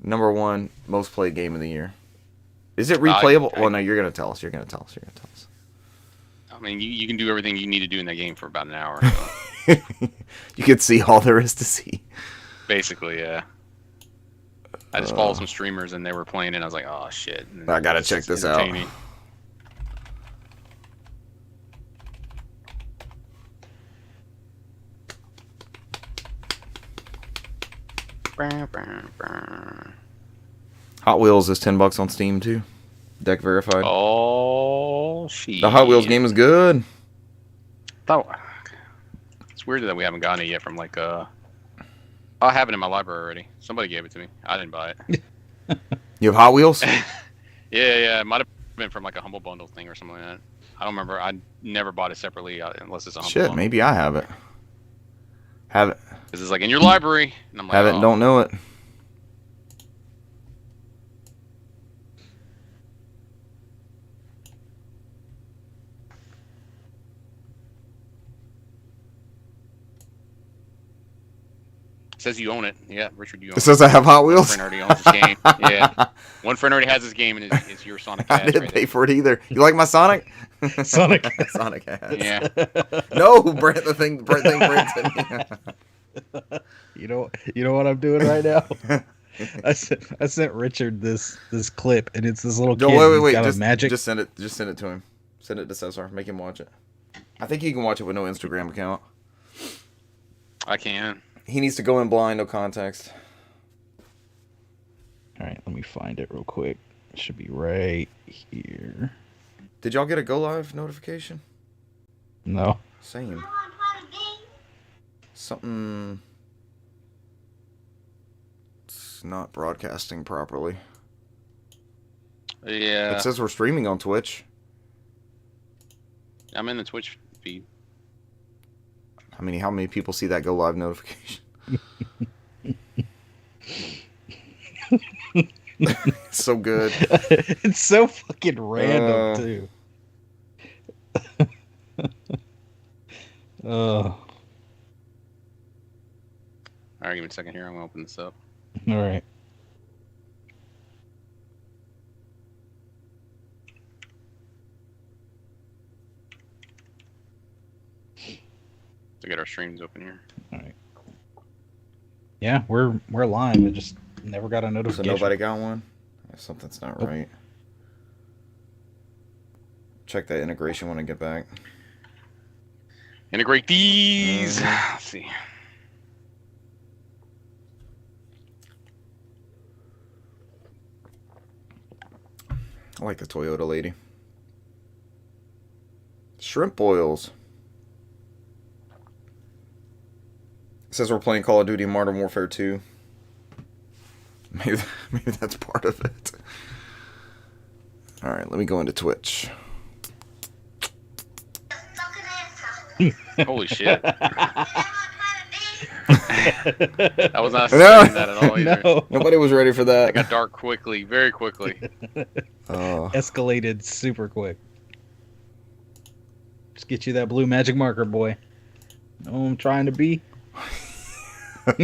#1 most played game of the year. Is it replayable? Well, no, you're gonna tell us. I mean, you can do everything you need to do in that game for about an hour. So. You can see all there is to see. Basically, yeah. I just followed some streamers and they were playing it. And I was like, oh shit! And I gotta check this out. Hot Wheels is $10 on Steam too. Deck verified. Oh shit! The Hot Wheels game is good. It's weird that we haven't gotten it yet from like I have it in my library already. Somebody gave it to me. I didn't buy it. You have Hot Wheels? Yeah. It might have been from like a Humble Bundle thing or something like that. I don't remember. I never bought it separately unless it's a Humble Bundle. Maybe I have it. Have it. Because it's like in your library. And I'm like, have it and don't know it. It says you own it. Yeah, Richard, you own it. It says I have Hot Wheels? One friend already owns this game. Yeah. One friend already has this game and it's your Sonic Hat. I didn't pay for it either. You like my Sonic? Sonic Hat. Yeah. No, Brent, the thing Brent sent me. You know what I'm doing right now? I sent Richard this clip, and it's this little kid. Wait. Got magic. Just send it to him. Send it to Cesar. Make him watch it. I think he can watch it with no Instagram account. I can. He needs to go in blind, no context. All right, let me find it real quick. It should be right here. Did y'all get a go live notification? No. Same. Something. It's not broadcasting properly. Yeah. It says we're streaming on Twitch. I'm in the Twitch feed. How many people see that go live notification? So good. It's so fucking random too. All right, give me a second here. I'm gonna open this up. All right. To get our streams open here. All right. Yeah, we're live. I just never got a notification. So nobody got one? Something's not right. Check that integration when I get back. Integrate these. Let's see. I like the Toyota lady. Shrimp boils. It says we're playing Call of Duty Modern Warfare 2. Maybe that's part of it. Alright, let me go into Twitch. Holy shit. I was not expecting that at all either. No. Nobody was ready for that. It got dark quickly, very quickly. Escalated super quick. Just get you that blue magic marker, boy. Know what I'm trying to be? I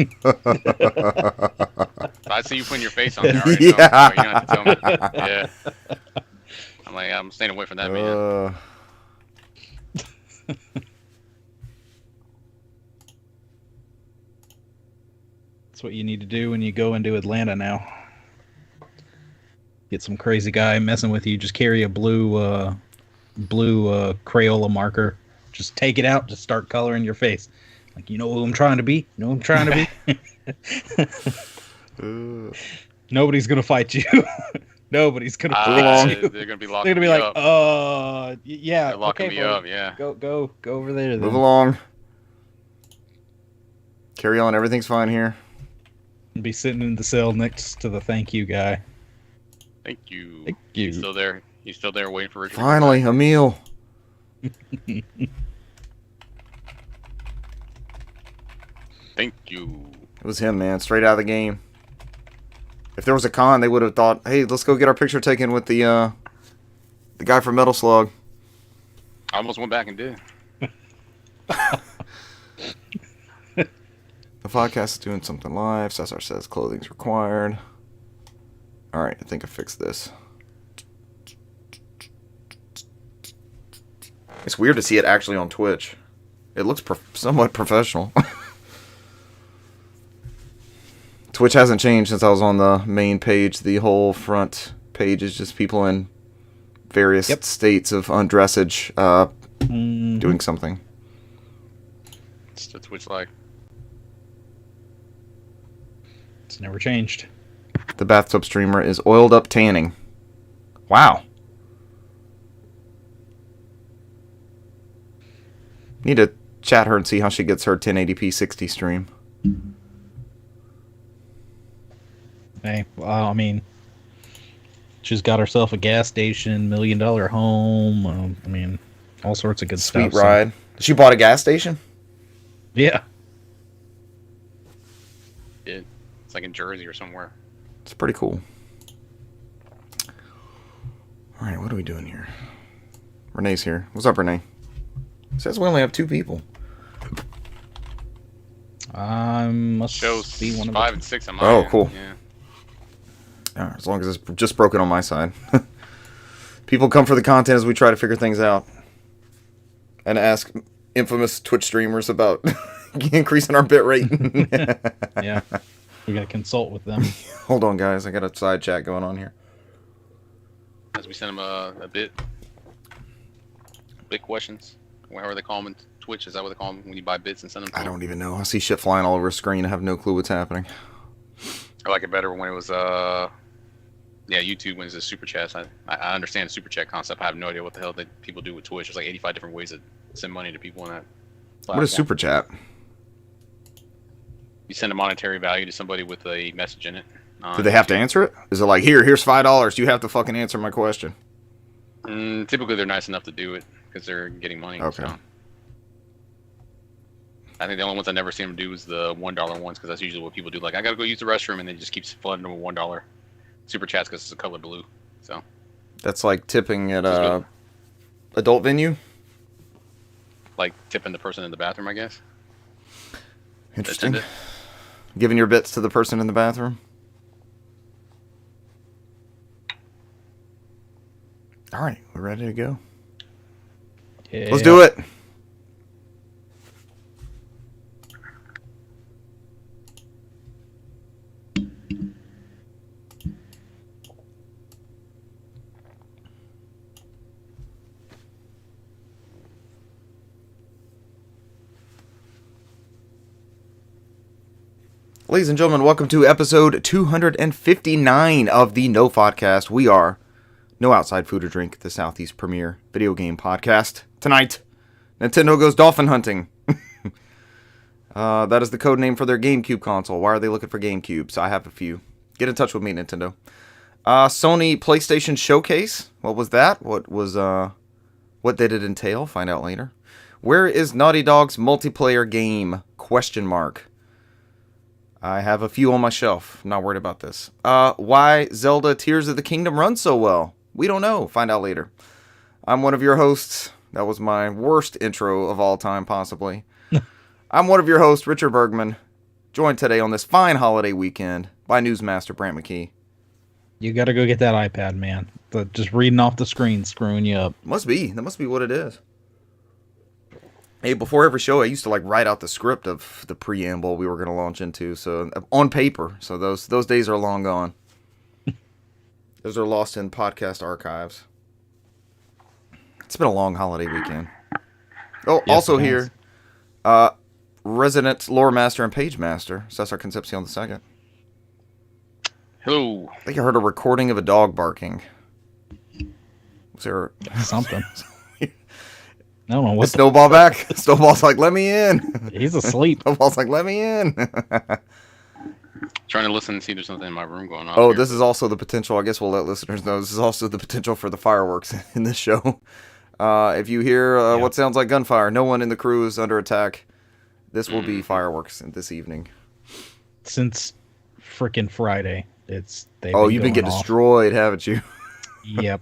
see you putting your face on there. I already know. You don't have to tell me. Yeah. I'm staying away from that, man. That's what you need to do when you go into Atlanta now. Get some crazy guy messing with you. Just carry a blue Crayola marker. Just take it out. Just start coloring your face. Like, you know who I'm trying to be? You know who I'm trying to be? Nobody's going to fight you. Nobody's going to fight you. They're going to be locking me like, up. Yeah. They're locking me up, buddy. yeah. Go over there then. Move along. Carry on. Everything's fine here. Be sitting in the cell next to the thank you guy. Thank you. Thank you. He's still there. He's still there waiting for Richard. Finally, a meal. Thank you. It was him, man. Straight out of the game. If there was a con, they would have thought, hey, let's go get our picture taken with the guy from Metal Slug. I almost went back and did. The podcast is doing something live. Cesar says clothing's required. All right, I think I fixed this. It's weird to see it actually on Twitch. It looks somewhat professional. Twitch hasn't changed since I was on the main page. The whole front page is just people in various states of undressage doing something. It's the Twitch like. It's never changed. The bathtub streamer is oiled up tanning. Wow. Need to chat her and see how she gets her 1080p 60 stream. Hey, well, I mean, she's got herself a gas station, $1 million home. I mean, all sorts of good Sweet stuff. ride. So. She bought a gas station? Yeah. It's like in Jersey or somewhere. It's pretty cool. All right, what are we doing here? Renee's here. What's up, Renee? It says we only have 2 people. Must Shows be one of 5 the... and 6 on my Oh, end. cool. Yeah. All right, as long as it's just broken on my side. People come for the content as we try to figure things out. And ask infamous Twitch streamers about increasing our bit rate. Yeah. We got to consult with them. Hold on, guys. I got a side chat going on here. As we send them a bit questions. However they call them in Twitch. Is that what they call them when you buy bits and send them to I them? don't even know. I see shit flying all over the screen. I have no clue what's happening. I like it better when it was YouTube when it's a super chat. I understand the super chat concept. I have no idea what the hell people do with Twitch. There's like 85 different ways to send money to people in that platform. What is super chat? You send a monetary value to somebody with a message in it. Do they have to answer it? Is it like, here's $5. You have to fucking answer my question? Typically, they're nice enough to do it because they're getting money. Okay. So. I think the only ones I never seen them do is the $1 ones because that's usually what people do. Like, I gotta go use the restroom, and they just keeps flooding them with $1 super chats because it's the color blue. So. That's like tipping at a adult venue? Like tipping the person in the bathroom, I guess. Interesting. Giving your bits to the person in the bathroom? All right, we're ready to go. Yeah. Let's do it. Ladies and gentlemen, welcome to episode 259 of the NOFODcast. We are No Outside Food or Drink, the Southeast premier video game podcast. Tonight, Nintendo goes dolphin hunting. That is the code name for their GameCube console. Why are they looking for GameCubes? I have a few. Get in touch with me, Nintendo. Sony PlayStation Showcase. What was that? What did it entail? Find out later. Where is Naughty Dog's multiplayer game? Question mark. I have a few on my shelf. I'm not worried about this. Why Zelda Tears of the Kingdom runs so well? We don't know. Find out later. I'm one of your hosts. That was my worst intro of all time, possibly. I'm one of your hosts, Richard Bergman, joined today on this fine holiday weekend by Newsmaster Brant McKee. You got to go get that iPad, man. Just reading off the screen screwing you up. Must be. That must be what it is. Hey, before every show, I used to write out the script of the preamble we were going to launch into, so on paper. So those days are long gone. Those are lost in podcast archives. It's been a long holiday weekend. Oh, Yes, also it here, resident lore master and page master, Cesar Concepcion II. Hello. I think I heard a recording of a dog barking. Was there Something. I don't know what. Snowball back? Snowball's like, let me in. He's asleep. Snowball's like, let me in. Trying to listen and see if there's something in my room going on. Oh, here. this is also the potential. I guess we'll let listeners know. This is also the potential for the fireworks in this show. If you hear what sounds like gunfire, no one in the crew is under attack. This will be fireworks this evening. Since frickin' Friday, you've been getting destroyed, haven't you? Yep.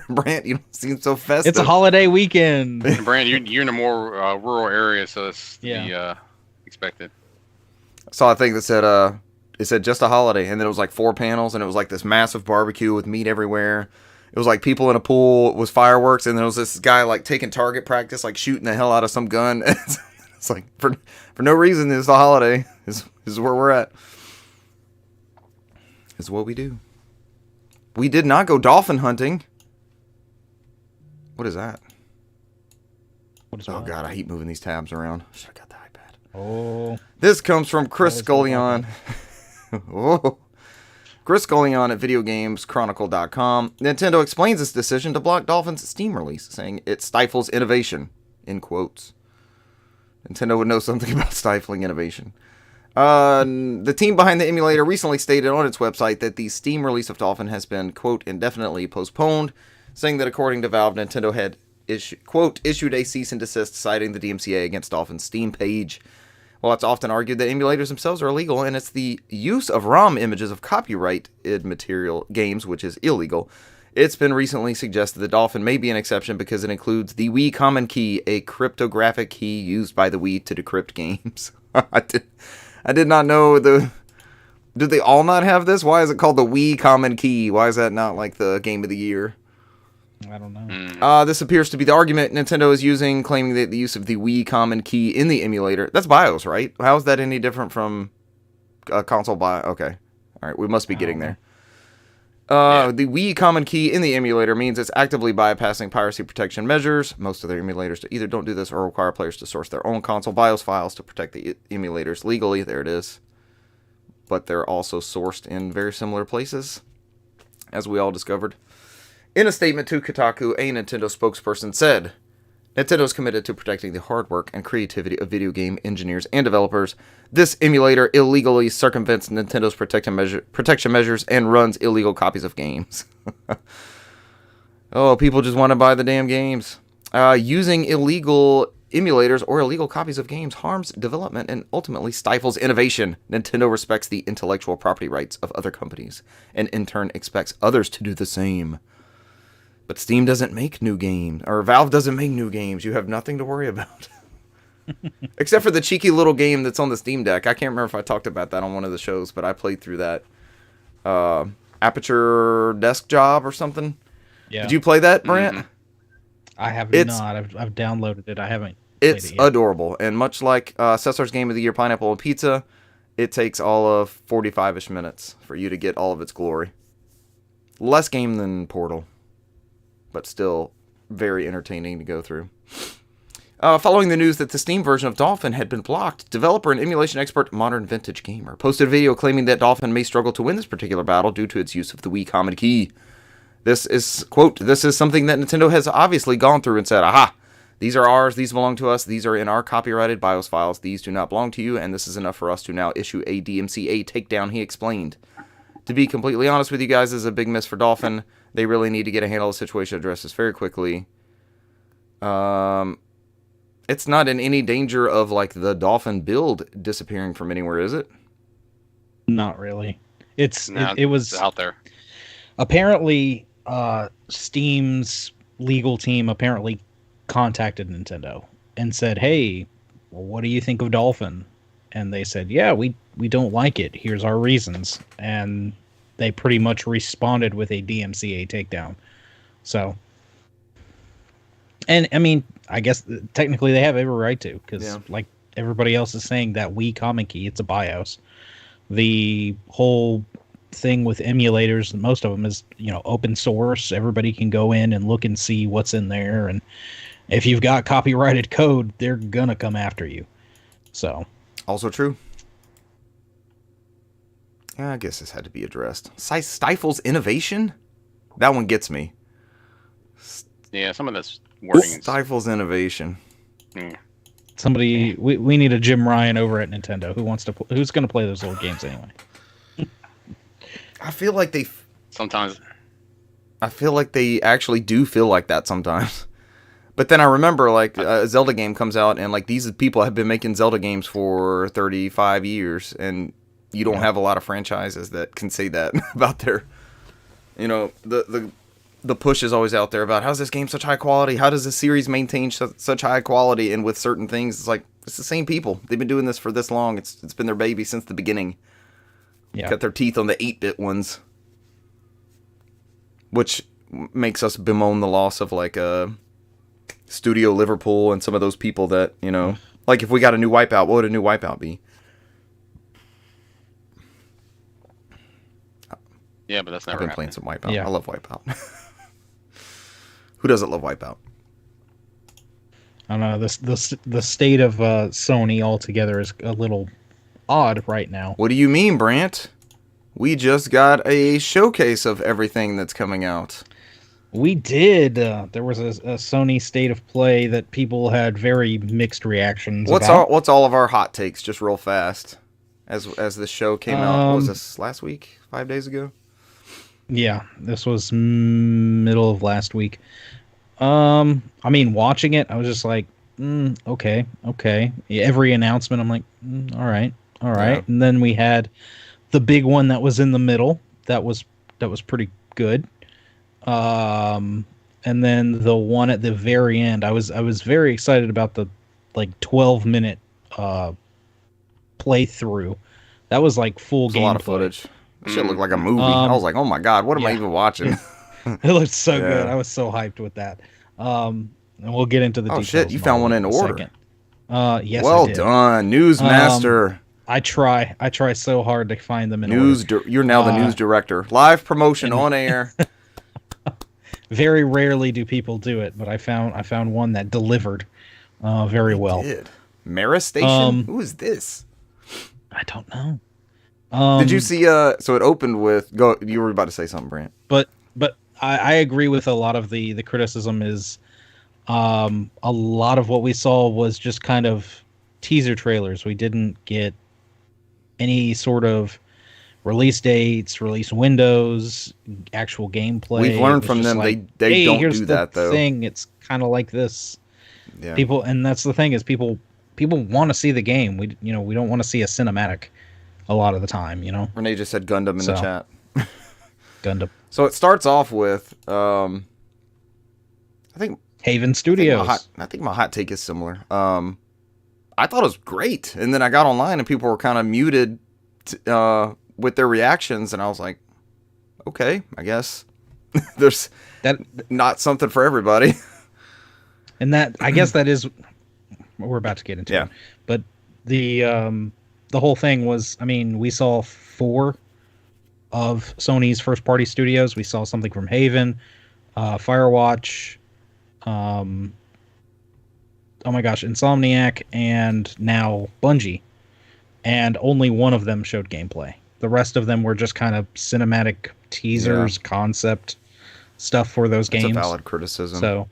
Brant, you don't seem so festive. It's a holiday weekend. And Brandon, you're in a more rural area, so it's to be expected. Saw a thing that said, It said just a holiday, and then it was like 4 panels, and it was like this massive barbecue with meat everywhere. It was like people in a pool, it was fireworks, and there was this guy like taking target practice, like shooting the hell out of some gun. It's like for no reason. It's the holiday. This is where we're at. This is what we do. We did not go dolphin hunting. What is that? Oh god, I hate moving these tabs around. Should have got the iPad. Oh. This comes from Chris Scullion. Oh. Chris Scullion at VideoGamesChronicle.com. Nintendo explains its decision to block Dolphin's Steam release, saying it stifles innovation. In quotes. Nintendo would know something about stifling innovation. The team behind the emulator recently stated on its website that the Steam release of Dolphin has been, quote, indefinitely postponed, saying that according to Valve, Nintendo had, issued a cease and desist citing the DMCA against Dolphin's Steam page. While it's often argued that emulators themselves are illegal, and it's the use of ROM images of copyrighted material games which is illegal, it's been recently suggested that Dolphin may be an exception because it includes the Wii Common Key, a cryptographic key used by the Wii to decrypt games. I did not know Did they all not have this? Why is it called the Wii Common Key? Why is that not like the Game of the Year? I don't know. This appears to be the argument Nintendo is using, claiming that the use of the Wii Common Key in the emulator... That's BIOS, right? How is that any different from a console BIOS? Okay. Alright, we must be getting there. The Wii Common Key in the emulator means it's actively bypassing piracy protection measures. Most of their emulators either don't do this or require players to source their own console BIOS files to protect the emulators legally. There it is. But they're also sourced in very similar places, as we all discovered. In a statement to Kotaku, a Nintendo spokesperson said, Nintendo is committed to protecting the hard work and creativity of video game engineers and developers. This emulator illegally circumvents Nintendo's protection measures and runs illegal copies of games. Oh, people just want to buy the damn games. Using illegal emulators or illegal copies of games harms development and ultimately stifles innovation. Nintendo respects the intellectual property rights of other companies and in turn expects others to do the same. But Steam doesn't make new games, or Valve doesn't make new games. You have nothing to worry about. Except for the cheeky little game that's on the Steam Deck. I can't remember if I talked about that on one of the shows, but I played through that. Aperture Desk Job or something. Yeah. Did you play that, Brant? Mm-hmm. I have not. I've downloaded it. I haven't. It's adorable. And much like Cesar's Game of the Year, Pineapple and Pizza, it takes all of 45-ish minutes for you to get all of its glory. Less game than Portal, but still very entertaining to go through. Following the news that the Steam version of Dolphin had been blocked, developer and emulation expert Modern Vintage Gamer posted a video claiming that Dolphin may struggle to win this particular battle due to its use of the Wii Common Key. This is, quote, this is something that Nintendo has obviously gone through and said, aha, these are ours, these belong to us, these are in our copyrighted BIOS files, these do not belong to you, and this is enough for us to now issue a DMCA takedown, he explained. To be completely honest with you guys, this is a big miss for Dolphin. They really need to get a handle of the situation, address this very quickly. It's not in any danger of, like, the Dolphin build disappearing from anywhere, is it? Not really. It was out there. Apparently, Steam's legal team apparently contacted Nintendo and said, hey, well, what do you think of Dolphin? And they said, yeah, we don't like it. Here's our reasons. And they pretty much responded with a DMCA takedown. So, and I mean, I guess technically they have every right to, because like everybody else is saying, that Wii Common Key, it's a BIOS. The whole thing with emulators, most of them is, open source. Everybody can go in and look and see what's in there. And if you've got copyrighted code, they're going to come after you. So. Also true. Yeah, I guess this had to be addressed. Stifles innovation? That one gets me. Yeah, some of this wording stifles innovation. Somebody, we need a Jim Ryan over at Nintendo. Who's going to play those old games anyway? I feel like sometimes. I feel like they actually do feel like that sometimes. But then I remember, like, a Zelda game comes out, and, like, these people have been making Zelda games for 35 years, and you don't have a lot of franchises that can say that about their, the push is always out there about, how's this game such high quality? How does this series maintain such high quality? And with certain things, it's like, it's the same people. They've been doing this for this long. It's been their baby since the beginning. Yeah. Cut their teeth on the 8-bit ones, which makes us bemoan the loss of like Studio Liverpool and some of those people that, you know, like if we got a new Wipeout, what would a new Wipeout be? Yeah, but that's I've never been playing happened. some Wipeout. Yeah. I love Wipeout. Who doesn't love Wipeout? I don't know. The state of Sony altogether is a little odd right now. What do you mean, Brant? We just got a showcase of everything that's coming out. We did. There was a Sony state of play that people had very mixed reactions about. What's all of our hot takes, just real fast, as this show came out? What was this, last week? 5 days ago? Yeah, this was middle of last week. I mean, watching it, I was just like, okay. Every announcement, I'm like, all right. Yeah. And then we had the big one that was in the middle. That was pretty good. And then the one at the very end, I was very excited about the like 12-minute playthrough. That was like full There's a gameplay. lot of footage. This shit looked like a movie. I was like, oh my god, what am I yeah. even watching? It looked so Yeah. good. I was so hyped with that. And we'll get into the Oh details. shit, you found one in order. Second. Yes, Well I did. done, Newsmaster. I try so hard to find them in order. You're now the news director. Live promotion on air. Very rarely do people do it, but I found one that delivered very well. Did Maris Station? Who is this? I don't know. Did you see? So it opened with. Go. You were about to say something, Brant. But I agree with a lot of the criticism. Is a lot of what we saw was just kind of teaser trailers. We didn't get any sort of release dates, release windows, actual gameplay. We've learned from them they don't here's do that though. Thing, it's kind of like this. Yeah. People, and that's the thing is people want to see the game. We don't want to see a cinematic a lot of the time. Renee just said Gundam in the chat. Gundam. So it starts off with I think Haven Studios. I think my hot take is similar. I thought it was great, and then I got online and people were kind of muted with their reactions, and I was like, okay, I guess there's that not something for everybody. And that, I guess that is what we're about to get into. Yeah. But the whole thing was, I mean, we saw 4 of Sony's first party studios. We saw something from Haven, Firewatch, oh my gosh, Insomniac, and now Bungie. And only one of them showed gameplay. The rest of them were just kind of cinematic teasers, concept stuff for those games. That's a valid criticism. So,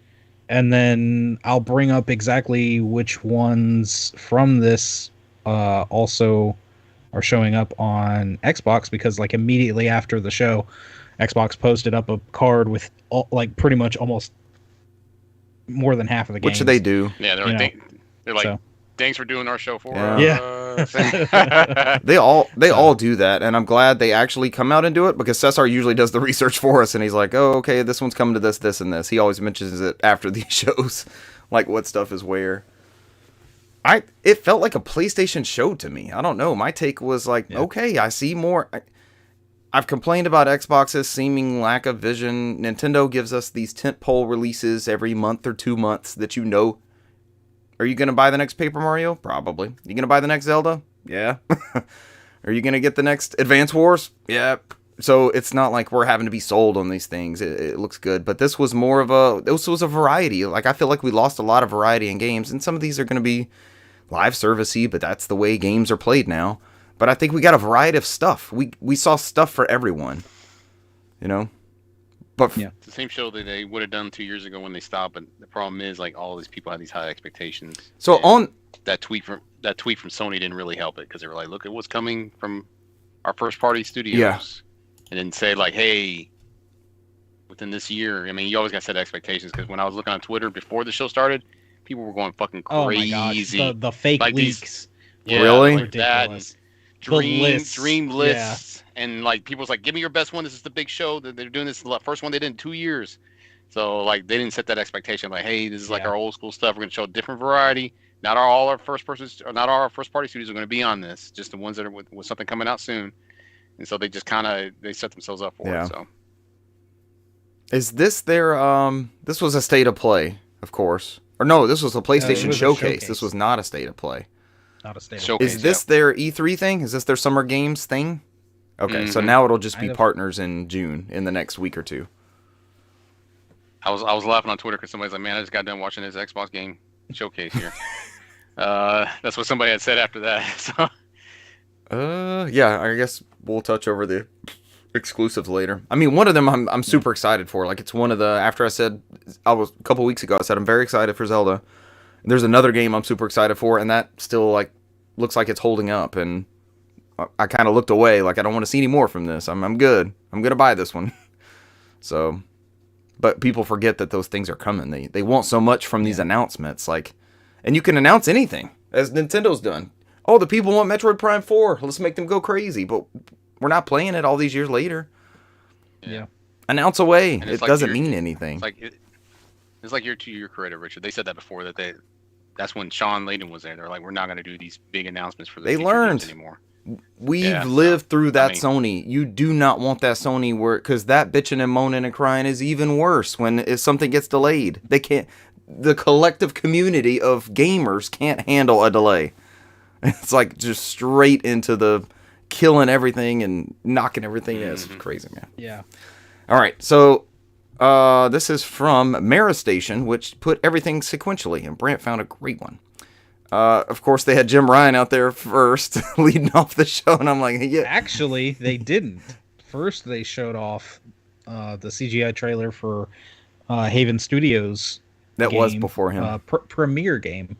and then I'll bring up exactly which ones from this also are showing up on Xbox, because like immediately after the show, Xbox posted up a card with like pretty much almost more than half of the games. What should they do? Yeah, they're like, thanks for doing our show for us. Yeah. They all do that, and I'm glad they actually come out and do it, because Cesar usually does the research for us, and he's like, oh, okay, this one's coming to this, and this. He always mentions it after these shows, like what stuff is where. It felt like a PlayStation show to me. I don't know. My take was like, okay, I see more. I've complained about Xbox's seeming lack of vision. Nintendo gives us these tentpole releases every month or 2 months that you know. Are you going to buy the next Paper Mario? Probably. You going to buy the next Zelda? Yeah. Are you going to get the next Advance Wars? Yeah. So it's not like we're having to be sold on these things. It looks good. But this was more of this was a variety. Like, I feel like we lost a lot of variety in games. And some of these are going to be live servicey, but that's the way games are played now. But I think we got a variety of stuff. We saw stuff for everyone. But It's the same show that they would have done 2 years ago when they stopped. But the problem is, like, all these people had these high expectations. So on that tweet from Sony didn't really help it, because they were like, look at what's coming from our first party studios. Yeah. And then say like, hey, within this year. I mean, you always got to set expectations, because when I was looking on Twitter before the show started, people were going fucking crazy. Oh my gosh, the fake like leaks. Really? Like that, Ridiculous. dream lists, and like people's like, give me your best one. This is the big show that they're doing. This first one they did in 2 years. So like they didn't set that expectation. Like, hey, this is like our old school stuff. We're gonna show a different variety. Not all our first party studios are going to be on this. Just the ones that are with something coming out soon. and so they just they set themselves up for it. So is this their this was a state of play, of course, or no? This was a PlayStation showcase. This was not a state of play. Not a state showcase. Is this their E3 thing? Is this their Summer Games thing? Okay, so now it'll just be partners in June, in the next week or two. I was laughing on Twitter because somebody's like, "Man, I just got done watching this Xbox game showcase here." That's what somebody had said after that. So. Yeah, I guess we'll touch over the exclusives later. I mean, one of them I'm super excited for. Like, it's one of the, after I said, a couple weeks ago, I said I'm very excited for Zelda. There's another game I'm super excited for, and that still, like, looks like it's holding up, and I kind of looked away, like, I don't want to see any more from this. I'm good. I'm going to buy this one. So, but people forget that those things are coming. They want so much from these announcements, like, and you can announce anything, as Nintendo's done. Oh, the people want Metroid Prime 4. Let's make them go crazy. But we're not playing it all these years later. Yeah. Announce away. It doesn't mean anything. It's like you're correct, Richard. They said that before, that's when Sean Layden was there. They're like, we're not going to do these big announcements for the future games anymore. We've lived through that Sony. You do not want that Sony work, because that bitching and moaning and crying is even worse if something gets delayed. They can't. The collective community of gamers can't handle a delay. It's like just straight into the killing everything and knocking everything. It's crazy, man. Yeah. All right, so this is from Mara Station, which put everything sequentially, and Brant found a great one. Of course, they had Jim Ryan out there first, leading off the show, and I'm like, yeah. Actually, they didn't. First, they showed off the CGI trailer for Haven Studios. That was before him. Premiere game,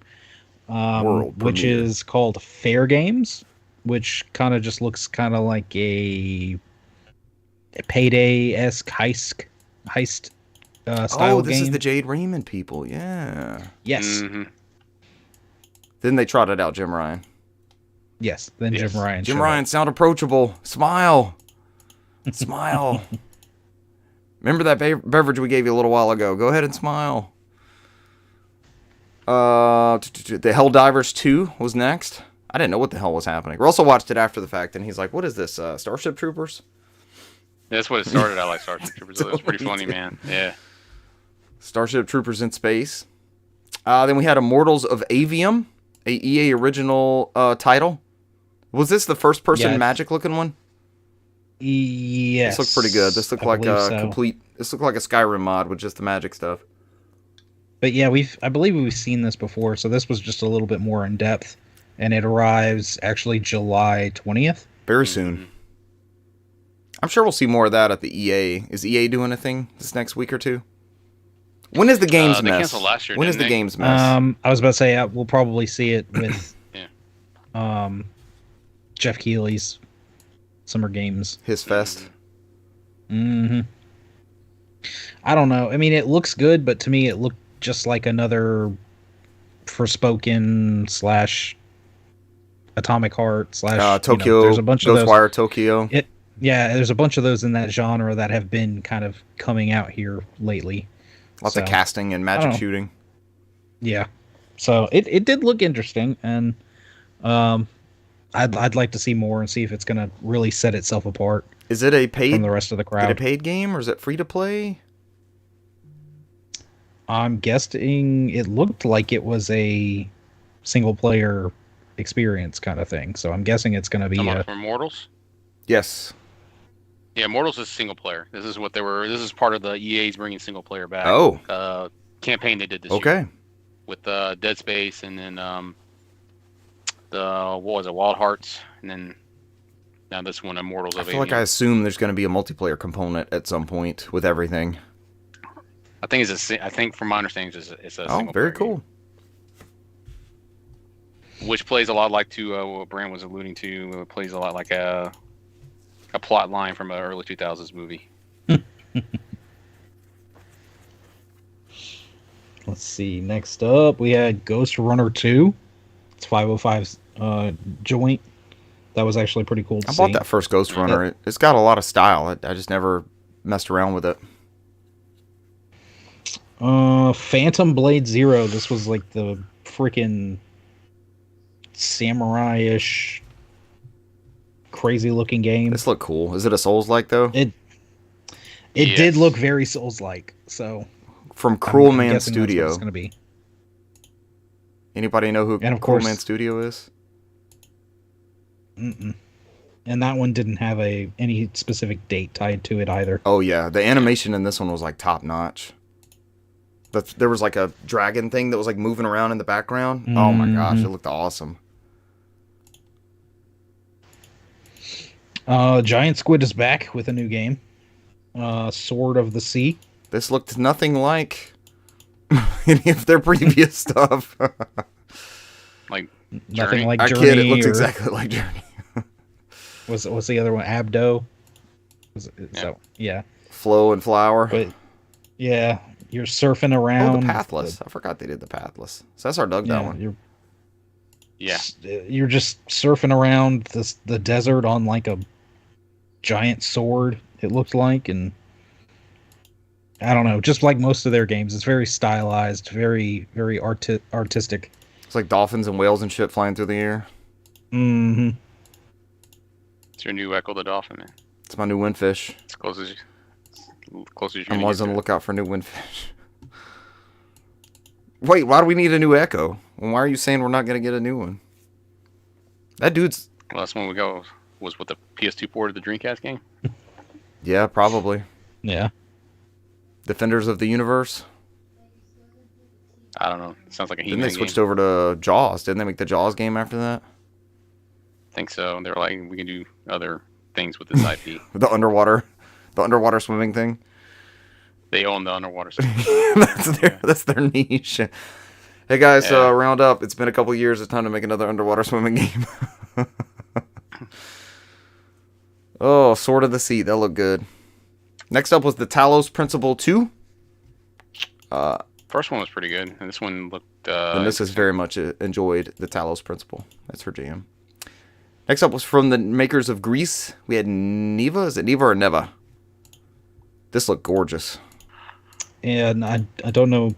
World which premiere. is called Fair Games, which kind of just looks kind of like a Payday-esque heist style Oh, this game. is the Jade Raymond people, yeah. Yes. Mm-hmm. Then they trotted out Jim Ryan. Yes. Then Jim Ryan. Jim Ryan, sound approachable. Smile. Smile. Remember that beverage we gave you a little while ago. Go ahead and smile. The Helldivers 2 was next. I didn't know what the hell was happening. Russell watched it after the fact, and he's like, what is this, Starship Troopers? That's what it started out like, Starship Troopers. It was pretty funny, man. Yeah. Starship Troopers in space. Then we had Immortals of Avium, a EA original title. Was this the first-person magic-looking one? Yes. This looked pretty good. This looked like a complete. This looked like a Skyrim mod with just the magic stuff. But yeah, I believe we've seen this before, so this was just a little bit more in depth, and it arrives actually July 20th. Very soon. I'm sure we'll see more of that at the EA. Is EA doing a thing this next week or two? When is the games they mess? canceled last year, when is didn't the they? games mess? I was about to say we'll probably see it with Jeff Keighley's Summer Games. His fest. Mm-hmm. I don't know. I mean, it looks good, but to me, it looked just like another Forspoken / Atomic Heart / Tokyo. There's a bunch of those. Ghostwire Tokyo. Yeah, there's a bunch of those in that genre that have been kind of coming out here lately. Lots of casting and magic shooting. Yeah, so it did look interesting, and I'd like to see more and see if it's going to really set itself apart. Is it a paid from the rest of the crowd? Is it a paid game or is it free to play? I'm guessing it looked like it was a single player experience kind of thing. So I'm guessing it's going to be for Mortals. Yes. Yeah, Mortals is single player. This is what they were. This is part of the EA's bringing single player back. Campaign they did this year. With Dead Space and then what was it, Wild Hearts, and then now this one, Immortals of Avium. I feel like I assume there's going to be a multiplayer component at some point with everything. I think from my understanding, it's a single very player cool. Game. Which plays a lot like what Brand was alluding to. It plays a lot like a plot line from an early 2000s movie. Let's see. Next up, we had Ghost Runner 2. It's 505's joint. That was actually pretty cool to see. I bought that first Ghost Runner. It's got a lot of style. I just never messed around with it. Phantom Blade Zero. This was like the freaking samurai-ish crazy looking game. This look cool. Is it a Souls-like though? It did look very Souls-like. So from Cruel Man guessing that's what Studio. it's going to be. Anybody know who And of Cruel course- Man Studio is? Mm-mm. And that one didn't have any specific date tied to it either. Oh yeah, the animation in this one was like top notch. There was like a dragon thing that was like moving around in the background. Oh my gosh, it looked awesome. Giant Squid is back with a new game. Sword of the Sea. This looked nothing like any of their previous stuff. Like Nothing Journey? like I Journey. kid, it looks or- exactly like Journey. What's the other one? Abdo. Yeah. Flow and Flower. But yeah, you're surfing Oh, around. the Pathless. I forgot they did the Pathless. So that's our dug that one. You're just surfing around the desert on like a giant sword. It looked like, and I don't know, just like most of their games, it's very stylized, very very artistic. It's like dolphins and whales and shit flying through the air. Mm-hmm. It's your new Echo the Dolphin, man. It's my new windfish. It's close as you're I'm gonna always get on to the it. lookout for new windfish. Wait, why do we need a new Echo? And why are you saying we're not going to get a new one? That dude's... Last one we got was with the PS2 port of the Dreamcast game. Yeah, probably. Yeah. Defenders of the Universe. I don't know. It sounds like a Then He-Man they game. switched over to Jaws. Didn't they make the Jaws game after that? I think so. They're like, we can do other things with this IP. The underwater swimming thing. They own the underwater system. That's their niche. Hey guys, Yeah. round up. It's been a couple years. It's time to make another underwater swimming game. Oh, Sword of the Sea. That looked good. Next up was the Talos Principle 2. First one was pretty good, and this one looked. And this is very much enjoyed the Talos Principle. That's her jam. Next up was from the makers of Grease. We had Neva. Is it Neva or Neva? This looked gorgeous. And I don't know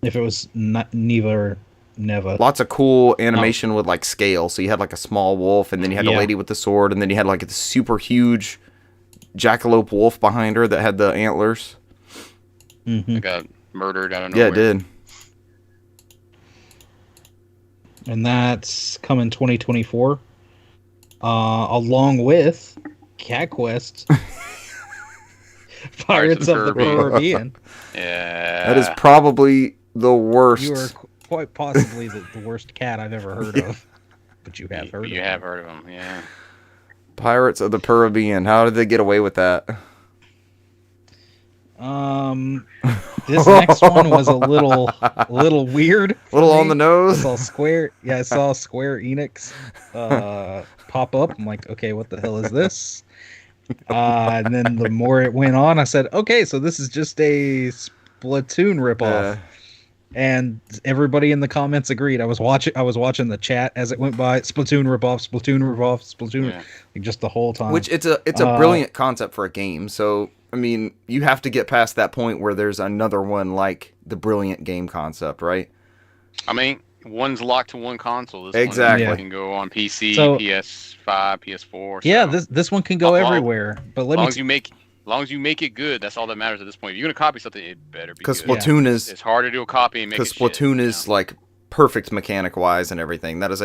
if it was Neva or Neva. Lots of cool animation with like scale. So you had like a small wolf, and then you had the Yeah. lady with the sword, and then you had like a super huge jackalope wolf behind her that had the antlers. Mm-hmm. It got murdered out of Yeah, nowhere. it did. And that's coming 2024, along with Cat Quest, Pirates of the Caribbean. Yeah. That is probably the worst. You are quite possibly the worst cat I've ever heard of, but you have heard. You of have it. heard of them, yeah. Pirates of the Caribbean. How did they get away with that? This next one was a little weird. A little for on me. the I nose. saw I saw Square Enix pop up. I'm like, okay, what the hell is this? And then the more it went on, I said, okay, so this is just a Splatoon ripoff. And everybody in the comments agreed. I was watching the chat as it went by. Splatoon ripoff, Splatoon ripoff, Splatoon, Yeah. like just the whole time. Which it's a brilliant concept for a game. So I mean, you have to get past that point where there's another one like the brilliant game concept, right? I mean, one's locked to one console. This Exactly. one can go on PC, So- PS5, PS4. yeah, so. this one can go Well, everywhere. But As let long me as you make it good, that's all that matters at this point. If you're gonna copy something, it better be Because good. Splatoon is It's hard to do a copy and make it because Splatoon shit, is like perfect mechanic wise and everything. That is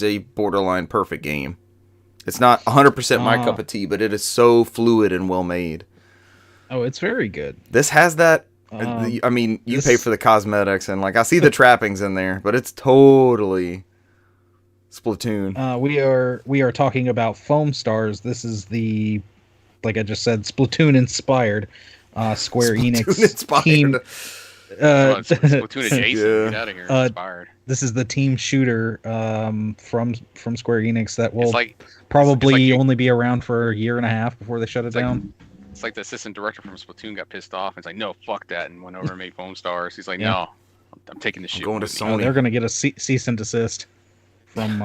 a borderline perfect game. It's not 100% my cup of tea, but it is so fluid and well made. Oh, it's very good. This has that. I mean, you pay for the cosmetics and like I see the trappings in there, but it's totally Splatoon. We are talking about Foam Stars. This is the, like I just said, Splatoon inspired Square Enix inspired. team. Oh, it's Splatoon adjacent. Yeah. Get out of here. Uh, Inspired. This is the team shooter from Square Enix that will It's like probably you- only be around for a year and a half before they shut it It's like- down. it's like the assistant director from Splatoon got pissed off and it's like, no, fuck that, and went over and made Foam Stars. He's like, Yeah. no, I'm taking this shit. going to with me." Sony. They're gonna get a cease and desist from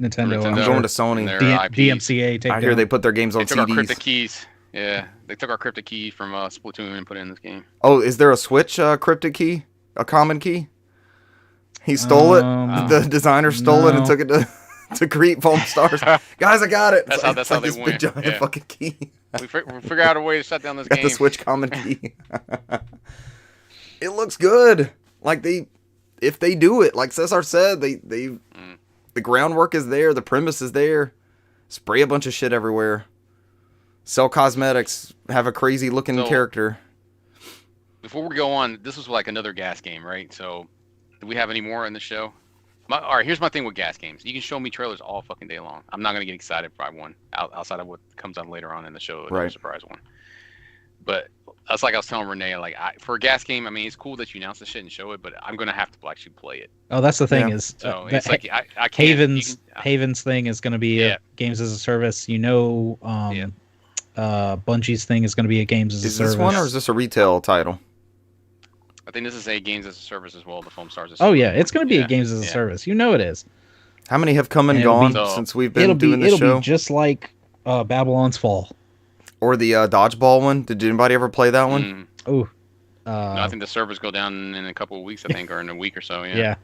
Nintendo. I'm going to Sony. Their IP. DMCA take I hear down. they put their games They on took our cryptic CDs. keys. Yeah, they took our cryptic key from Splatoon and put it in this game. Oh, is there a Switch cryptic key? A common key? He stole it. The designer stole it and no. took it to to create foam stars. Guys, I got it. That's how they this win. big giant fucking key. We figure out a way to shut down this Got game. the Switch common key. It looks good. Like if they do it, like Cesar said, the groundwork is there, the premise is there. Spray a bunch of shit everywhere. Sell cosmetics. Have a crazy looking character. Before we go on, this was like another gas game, right? So, do we have any more in the show? All right, here's my thing with gas games. You can show me trailers all fucking day long. I'm not gonna get excited by one outside of what comes out later on in the show, another surprise one. But that's like I was telling Renee, like for a gas game, I mean, it's cool that you announce the shit and show it, but I'm gonna have to actually play it. Oh, that's the thing is, so it's like I can't. Haven's thing is gonna be a games as a service. Bungie's thing is gonna be a games as a service. Is this one or is this a retail title? I think this is a games as a service as well. The Foam Stars. Oh yeah, it's going to be a games as a service. You know it is. How many have come and gone since we've been doing this show? It'll be just like Babylon's Fall. Or the dodgeball one. Did anybody ever play that one? Oh, no, I think the servers go down in a couple of weeks. I think, or in a week or so. Yeah. Yeah.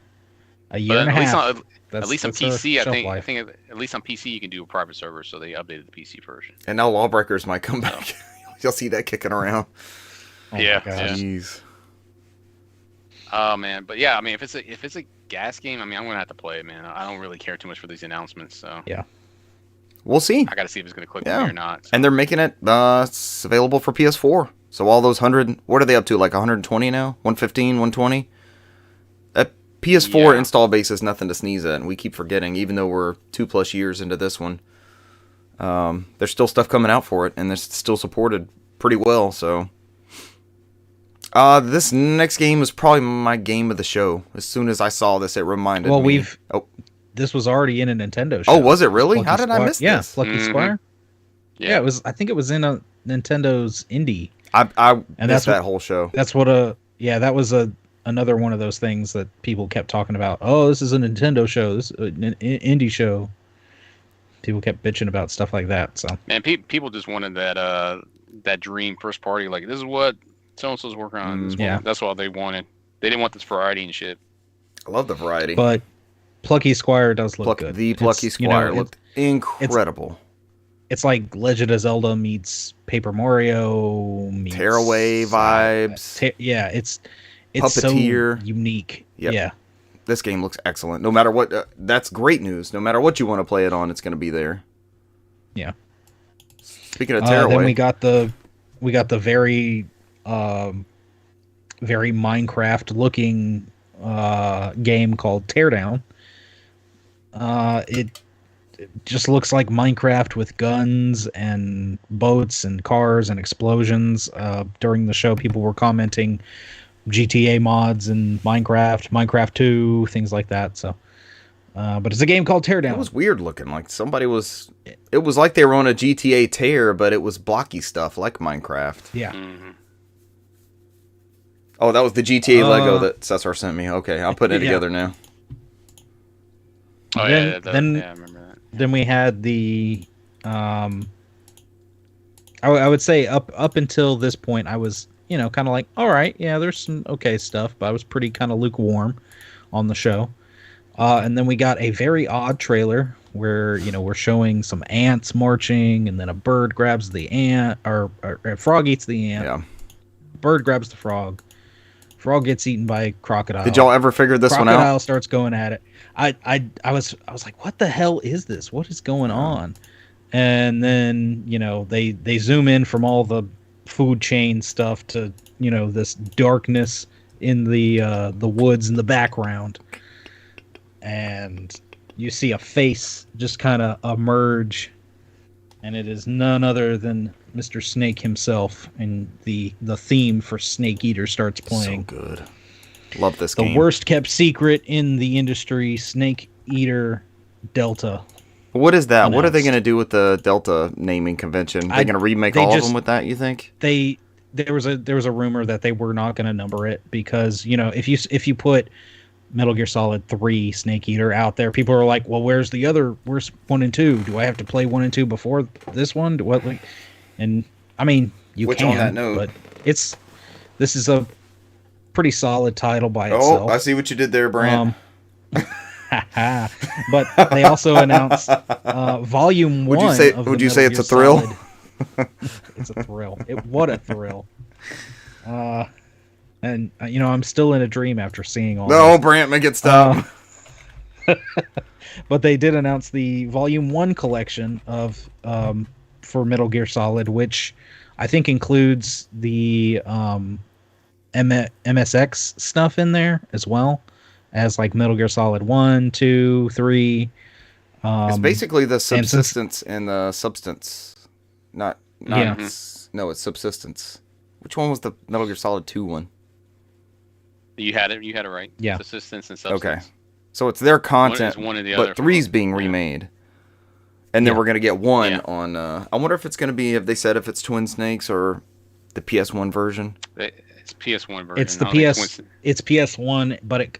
A year and a half. At least on PC, I think at least on PC you can do a private server, so they updated the PC version. And now Lawbreakers might come back. You'll see that kicking around. Yeah. Jeez. Oh man, but yeah, I mean, if it's a gas game, I mean, I'm gonna have to play it, man. I don't really care too much for these announcements, so yeah, we'll see. I gotta see if it's gonna click with me or not. So. And they're making it it's available for PS4. So all those 100, what are they up to? Like 120 now? 115, 120? That PS4 install base is nothing to sneeze at, and we keep forgetting, even though we're 2+ years into this one. There's still stuff coming out for it, and it's still supported pretty well, so. This next game was probably my game of the show. As soon as I saw this, it reminded me. This was already in a Nintendo show. Oh, was it really? Lucky How did I miss this? Yeah, Lucky Squire. Yeah, it was. I think it was in a Nintendo's indie. I missed that whole show. That's what that was another one of those things that people kept talking about. Oh, this is a Nintendo show. This is an indie show. People kept bitching about stuff like that. So man, people just wanted that dream first party. Like, this is what so-and-so's working on. That's all they wanted. They didn't want this variety and shit. I love the variety. But Plucky Squire does look good. The Plucky Squire looked incredible. It's like Legend of Zelda meets Paper Mario meets Tearaway vibes. It's Puppeteer. So unique. Yep. Yeah. This game looks excellent. No matter what, that's great news. No matter what you want to play it on, it's going to be there. Yeah. Speaking of Tearaway, then we got the very very Minecraft looking game called Teardown. It just looks like Minecraft with guns and boats and cars and explosions. During the show, people were commenting GTA mods and Minecraft 2, things like that. So, but it's a game called Teardown. It was weird looking. Like it was like they were on a GTA tear, but it was blocky stuff like Minecraft. Yeah. Mm-hmm. Oh, that was the GTA Lego that Cesar sent me. Okay, I'm putting it together now. Oh, I remember that. Then we had the, I would say up until this point, I was, kind of like, all right, yeah, there's some okay stuff, but I was pretty kind of lukewarm on the show. And then we got a very odd trailer where, we're showing some ants marching, and then a bird grabs the ant, or a frog eats the ant. Yeah. Bird grabs the frog. Frog gets eaten by a crocodile. Did y'all ever figure this one out? Crocodile starts going at it. I was like, what the hell is this? What is going on? And then, they zoom in from all the food chain stuff to, this darkness in the woods in the background. And you see a face just kind of emerge, and it is none other than Mr. Snake himself, and the theme for Snake Eater starts playing. So good. Love this game. The worst kept secret in the industry, Snake Eater Delta. What is that? Announced. What are they going to do with the Delta naming convention? They're going to remake all of them with that, you think? There was a rumor that they were not going to number it because, if you put Metal Gear Solid 3 Snake Eater out there, people are like, well, where's 1 and 2? Do I have to play 1 and 2 before this one? And I mean, you can, on that note? But this is a pretty solid title by itself. Oh, I see what you did there, Brant. But they also announced Volume 1 of the Would you Metal say it's Gear a thrill? Solid. It's a thrill. What a thrill. And, I'm still in a dream after seeing all No, this. Brant, make it stop. But they did announce the Volume 1 collection of for Metal Gear Solid, which I think includes the MSX stuff in there as well as like Metal Gear Solid 1, 2, 3. It's basically the since- subsistence and the substance. Not Yeah. no, it's subsistence. Which one was the Metal Gear Solid 2 one? You had it right. Yeah. Subsistence and substance. Okay. So it's their content, One or the other but for 3's both. being Yeah. remade. And then Yeah. we're going to get 1 Yeah. on... I wonder if it's going to be... Have they said if it's Twin Snakes or the PS1 version? It's PS1 version. It's the I don't think PS. It's PS1, but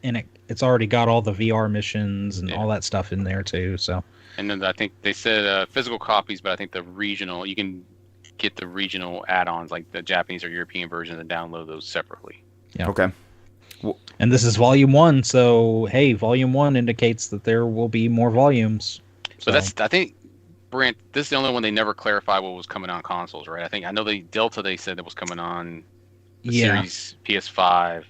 it's already got all the VR missions and all that stuff in there too. So. And then I think they said physical copies, but I think the regional, you can get the regional add-ons like the Japanese or European version and download those separately. Yeah. Okay. And this is Volume 1, so hey, Volume 1 indicates that there will be more volumes. So that's, I think, Brent, this is the only one they never clarified what was coming on consoles, right? I know the Delta they said that was coming on the Series PS5,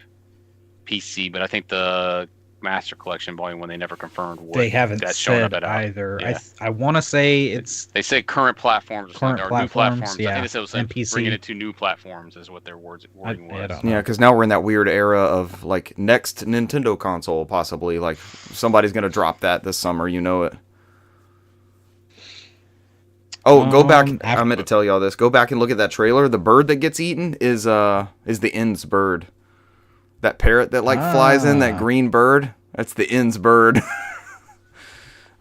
PC, but I think the Master Collection Volume 1 they never confirmed what they haven't that's showing up said at either. Yeah. I want to say it's They said current platforms or Current something, or new platforms, platforms. yeah, I think they said it was and like PC. bringing it to new platforms is what their wording I was. don't know. Yeah, because now we're in that weird era of, like, next Nintendo console, possibly. Like, somebody's going to drop that this summer, you know it. Oh, go back. I meant to tell you all this. Go back and look at that trailer. The bird that gets eaten is the End's bird. That parrot that flies in, that green bird. That's the End's bird. I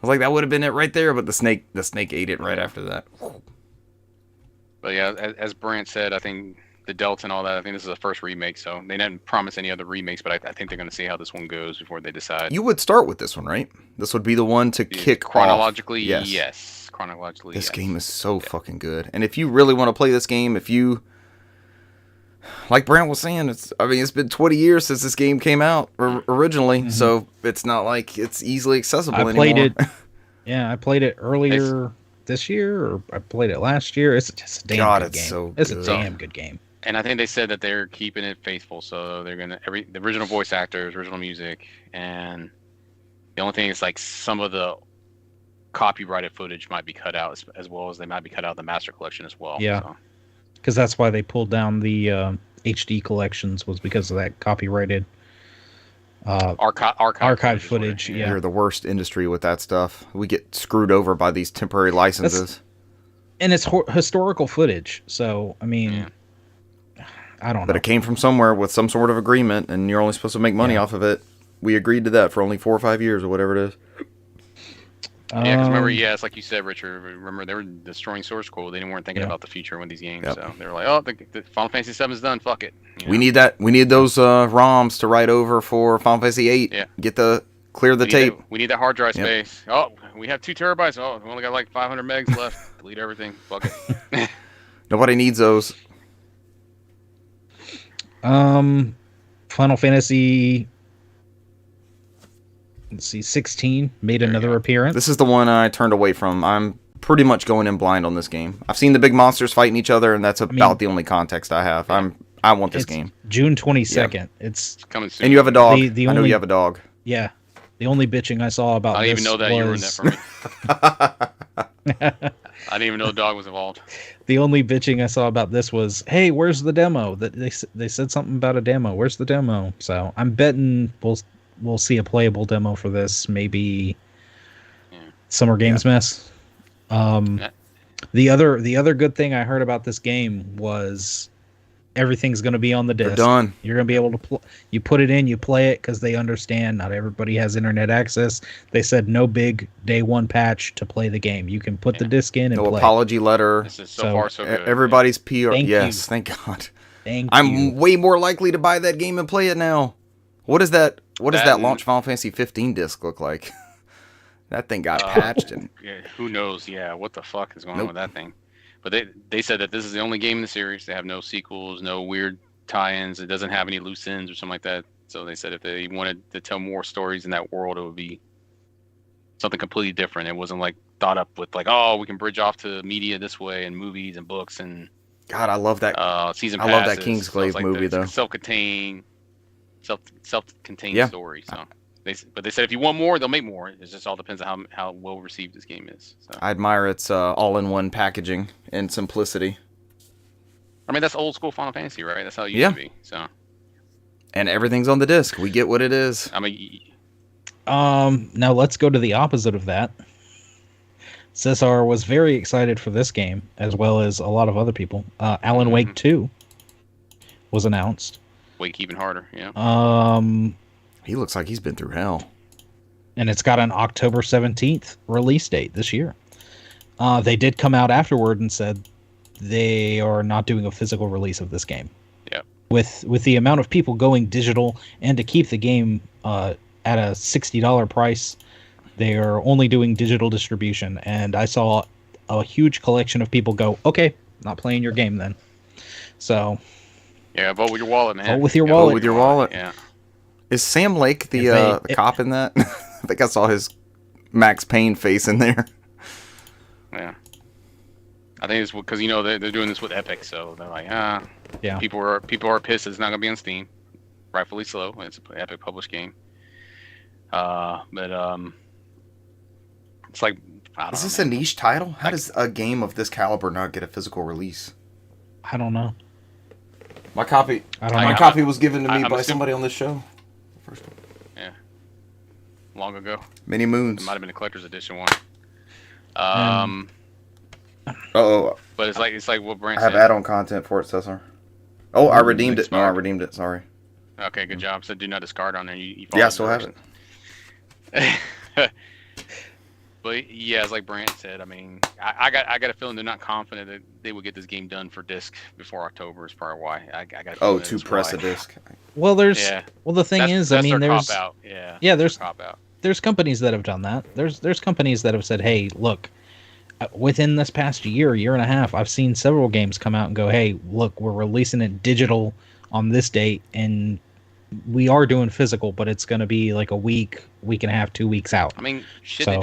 was like, that would have been it right there, but the snake ate it right after that. But yeah, as Brant said, I think the Delta and all that. I think this is the first remake, so they didn't promise any other remakes. But I think they're going to see how this one goes before they decide. You would start with this one, right? This would be the one to kick chronologically. off. Yes, chronologically. This yes. game is so fucking good, and if you really want to play this game, if you, like Brant was saying, it's been 20 years since this game came out originally, so it's not like it's easily accessible anymore. I played it. Yeah, I played it earlier this year, or I played it last year. It's just a damn good game. It's a damn good game. And I think they said that they're keeping it faithful, so they're gonna the original voice actors, original music, and the only thing is like some of the copyrighted footage might be cut out, as well as they might be cut out of the Master Collection as well. Yeah, because that's why they pulled down the HD collections, was because of that copyrighted archive footage. Yeah, You're the worst industry with that stuff. We get screwed over by these temporary licenses. And it's historical footage, so I mean, I don't know. But it came from somewhere with some sort of agreement, and you're only supposed to make money off of it. We agreed to that for only 4 or 5 years, or whatever it is. Yeah, because remember, it's like you said, Richard. Remember, they were destroying source code. They weren't thinking about the future with these games, so they were like, "Oh, the Final Fantasy VII is done. Fuck it." We need that. We need those ROMs to write over for Final Fantasy VIII. Yeah. Clear the tape. We need that hard drive space. Oh, we have 2 terabytes. Oh, we only got like 500 megs left. Delete everything. Fuck it. Nobody needs those. Final Fantasy. Let's see, 16 made another appearance. This is the one I turned away from. I'm pretty much going in blind on this game. I've seen the big monsters fighting each other, and that's about the only context I have. I want this game. June 22nd. Yeah. It's coming soon. And you have a dog. I know you have a dog. Yeah. The only bitching I saw about I didn't even know that you were in that for me. I didn't even know the dog was involved. The only bitching I saw about this was, hey, where's the demo? That they said something about a demo. Where's the demo? So I'm betting we'll see a playable demo for this, maybe Summer Games Mess. The other good thing I heard about this game was everything's going to be on the disc. They're done. You're going to be able to you put it in, you play it, because they understand not everybody has internet access. They said no big day one patch to play the game. You can put the disc in and no play. Apology letter. This is so far so good. Everybody's PR. Thank yes, you. thank God. I'm I'm way more likely to buy that game and play it now. What does that launch Final Fantasy 15 disc look like? That thing got patched and who knows? Yeah, what the fuck is going on with that thing? But they said that this is the only game in the series. They have no sequels, no weird tie-ins. It doesn't have any loose ends or something like that. So they said if they wanted to tell more stories in that world, it would be something completely different. It wasn't like thought up with like, oh, we can bridge off to media this way and movies and books and God, I love that. season I passes. love that So it's Kingsglaive movie it's though. self-contained Yeah. story. So they said if you want more, they'll make more. It just all depends on how well received this game is. So. I admire its all-in-one packaging and simplicity. I mean, that's old school Final Fantasy, right? That's how it used to be. So. And everything's on the disc. We get what it is. I mean. Now let's go to the opposite of that. Cesar was very excited for this game, as well as a lot of other people. Alan Wake 2 was announced. Wake even harder, yeah. He looks like he's been through hell. And it's got an October 17th release date this year. They did come out afterward and said they are not doing a physical release of this game. Yeah. With the amount of people going digital and to keep the game at a $60 price, they are only doing digital distribution. And I saw a huge collection of people go, okay, not playing your game then. So... yeah, vote with your wallet, man. Vote with your wallet. Vote with your wallet. Yeah. Is Sam Lake the cop in that? I think I saw his Max Payne face in there. Yeah. I think it's because they're doing this with Epic, so they're like, yeah. People are pissed it's not gonna be on Steam, rightfully so. It's an Epic published game. But it's like I don't know. Is this a niche title? How does a game of this caliber not get a physical release? I don't know. My copy. I don't know. My copy was given to me I'm by somebody on this show. First one. Yeah. Long ago. Many moons. It might have been a collector's edition one. But it's like what Brent I have said. add-on content for it, Cesar. Oh, I redeemed it. No, I redeemed it. Sorry. Okay, good job. So do not discard on there. You Yeah, I still have it. But yeah, as like Brant said, I mean, I got a feeling they're not confident that they would get this game done for disc before October. Is probably why. I got. A feeling to that's press why. a disc. Well, the thing That's is, I mean, their there's cop-out. Yeah, cop-out. There's companies that have done that. There's companies that have said, hey, look, within this past year and a half, I've seen several games come out and go, hey, look, we're releasing it digital on this date, and we are doing physical, but it's going to be like a week and a half, 2 weeks out. I mean, shit, So- they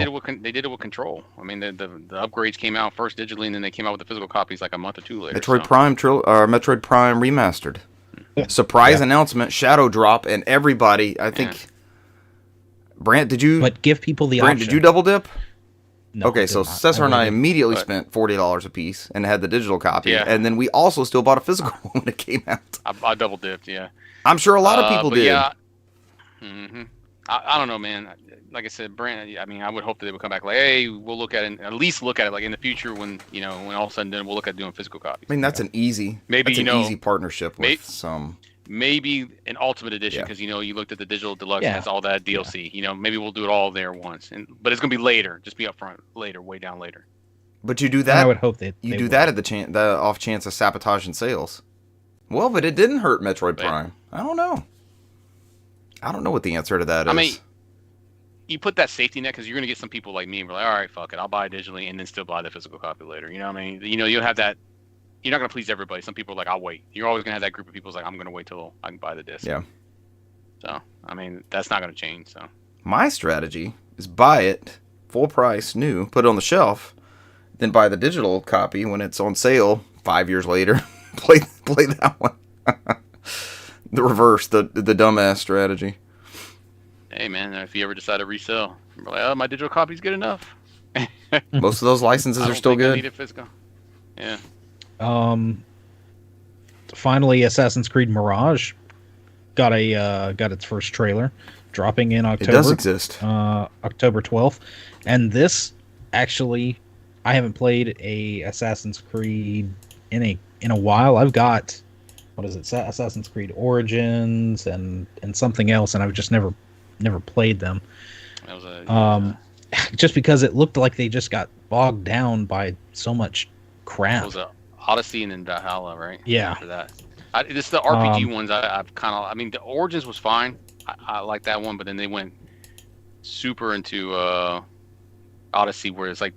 did it with Control. I mean, the upgrades came out first digitally, and then they came out with the physical copies like a month or two later. Metroid so. Metroid Prime remastered. Surprise announcement, shadow drop, and everybody. I think. Brant, did you? But give people the Brant, option. did you double dip? No, I Okay, did so not. Cesar and I waited. immediately But- spent $40 a piece and had the digital copy, Yeah. and then we also still bought a physical when it came out. I double dipped, yeah. I'm sure a lot of people but did. Yeah. I don't know, man. Like I said, Brant. I mean, I would hope that they would come back like, hey, we'll look at it, at least look at it like in the future when when all of a sudden then we'll look at doing physical copies. I mean, that's an easy, Maybe, that's an easy partnership with some. Maybe an Ultimate Edition Yeah. because you looked at the digital deluxe Yeah. and has all that DLC. Maybe we'll do it all there once, but it's gonna be later. Just be upfront later, way down later. But you do And that. I would hope that You they do would. that at the off chance of sabotaging sales. Well, but it didn't hurt Metroid But- Prime. I don't know. I don't know what the answer to that is. I mean, you put that safety net because you're gonna get some people like me and we're like, all right, fuck it, I'll buy it digitally and then still buy the physical copy later. You know what I mean? You'll have that. You're not gonna please everybody. Some people are like, I'll wait. You're always gonna have that group of people who's like, I'm gonna wait till I can buy the disc. Yeah. So I mean, that's not gonna change. So My strategy is buy it full price, new, put it on the shelf, then buy the digital copy when it's on sale 5 years later. play that one. The reverse, the dumbass strategy. hey man, if you ever decide to resell, you're like, oh, my digital copy's good enough. Most of those licenses I are don't still think I good. need it physical. Yeah. Finally, Assassin's Creed Mirage got its first trailer, dropping in October. It does exist. October 12th, and this actually, I haven't played a Assassin's Creed in a while. I've got Assassin's Creed Origins and something else, and I've just never played them. That was Just because it looked like they just got bogged down by so much crap. It was a Odyssey and then Valhalla, right? Yeah. After that, this the RPG ones. I've kind of. I mean, the Origins was fine. I like that one, but then they went super into Odyssey, where it's like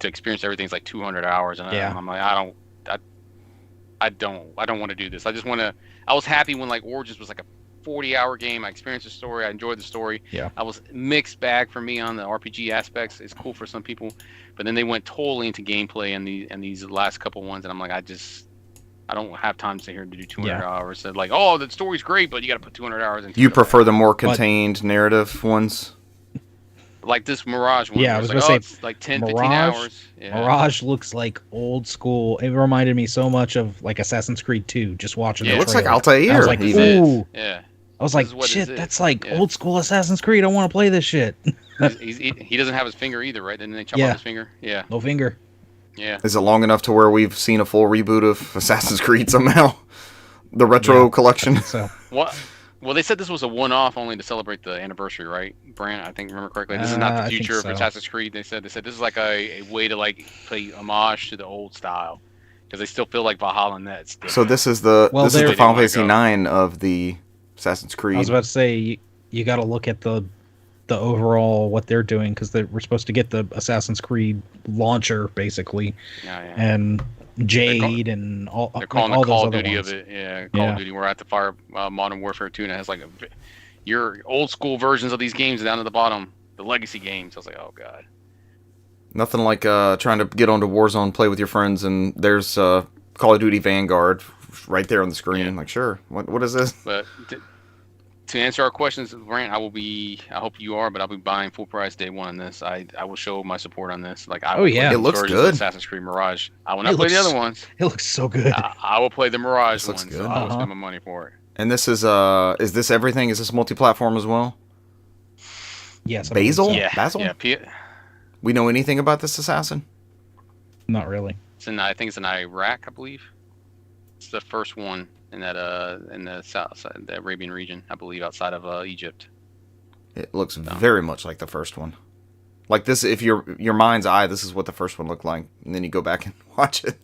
to experience everything's like 200 hours, and Yeah. I'm like, I don't want to do this. I just want to. I was happy when like Origins was like a 40-hour game. I experienced the story. I enjoyed the story. Yeah. I was mixed bag for me on the RPG aspects. It's cool for some people, but then they went totally into gameplay and these last couple ones, and I'm like, I don't have time to sit here and do 200 hours. So like, oh, the story's great, but you got to put 200 hours into it. You prefer the more contained narrative ones? Like this Mirage one. Yeah, I was like, going to say, it's like 10, 15 hours. Yeah. Mirage looks like old school. It reminded me so much of like Assassin's Creed 2, just watching It the looks like trailer. Altair. I was like, ooh. Yeah. I was like, shit, that's like old school Assassin's Creed. I want to play this shit. He doesn't have his finger either, right? Didn't they chop off his finger? Yeah. No finger. Yeah. Is it long enough to where we've seen a full reboot of Assassin's Creed somehow? The retro collection? So what? Well, they said this was a one-off only to celebrate the anniversary, right, Brant? I think remember correctly. This is not the future of Assassin's Creed. They said this is like a way to like pay homage to the old style because they still feel like Valhalla and that's. So this is the Final Fantasy 9 of the Assassin's Creed. I was about to say you got to look at the overall what they're doing because we're supposed to get the Assassin's Creed launcher basically, and Jade and all. They're calling all the Call those of Duty ones. of it. Yeah, Call of Duty. We're at the fire. Modern Warfare 2, and it has like your old school versions of these games down at the bottom, the legacy games. I was like, oh god. Nothing like trying to get onto Warzone, play with your friends, and there's Call of Duty Vanguard right there on the screen. Yeah. Like, sure, what is this? But to answer our questions, Brant, I hope you are, but I'll be buying full price day one on this. I will show my support on this. Like, I will play it looks good. Assassin's Creed Mirage. I will not play the other ones. It looks so good. I will play the Mirage looks ones. good. So I will spend my money for it. And this is this everything? Is this multi-platform as well? Yes. Basil? So. Yeah. Basil? Yeah. We know anything about this assassin? Not really. I think it's in Iraq, I believe. It's the first one in that in the south, the Arabian region, I believe, outside of Egypt. It looks very much like the first one. Like this, if your mind's eye, this is what the first one looked like, and then you go back and watch it,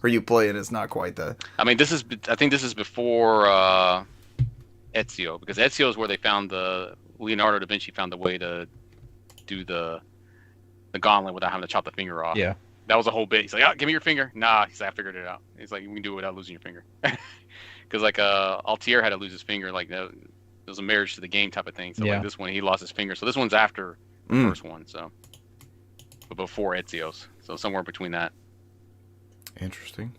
or you play it, it's not quite that. I mean, I think this is before Ezio, because Ezio is where they found Leonardo da Vinci found the way to do the gauntlet without having to chop the finger off. Yeah. That was a whole bit. He's like, give me your finger. Nah, he's like, I figured it out. He's like, we can do it without losing your finger. Because like Altair had to lose his finger. Like it was a marriage to the game type of thing. So like this one, he lost his finger. So this one's after the first one. So, but before Ezio's. So somewhere between that. Interesting.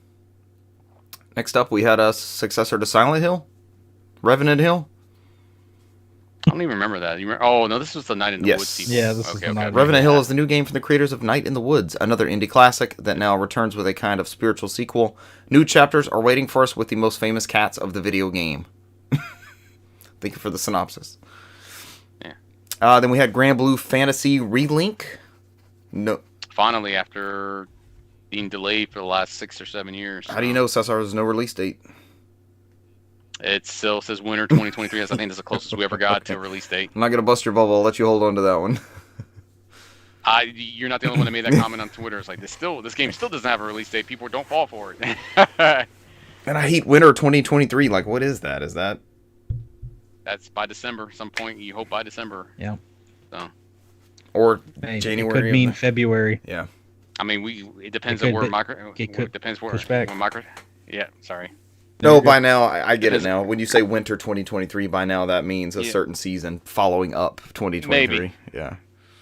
Next up, we had a successor to Silent Hill, Revenant Hill. I don't even remember that. You remember? Oh no, this was the Night in the Woods sequel. Yeah, this is the Night. Revenant Hill is the new game from the creators of Night in the Woods, another indie classic that now returns with a kind of spiritual sequel. New chapters are waiting for us with the most famous cats of the video game. Thank you for the synopsis. Yeah. Then we had Grand Blue Fantasy Relink. No. Finally, after being delayed for the last 6 or 7 years. How do you know, Cesar? There's no release date. It still says winter 2023. I think that's the closest we ever got to a release date. I'm not going to bust your bubble. I'll let you hold on to that one. You're not the only one that made that comment on Twitter. It's like, this game still doesn't have a release date. People don't fall for it. And I hate winter 2023. Like, what is that? Is that... That's by December. Some point, you hope by December. Yeah. So. Or January. January. It could mean February. Yeah. I mean, it depends on where micro. It depends where push back. micro. Yeah, sorry. No, by now, I get it now. When you say winter 2023, by now that means a certain season following up 2023. Maybe. Yeah.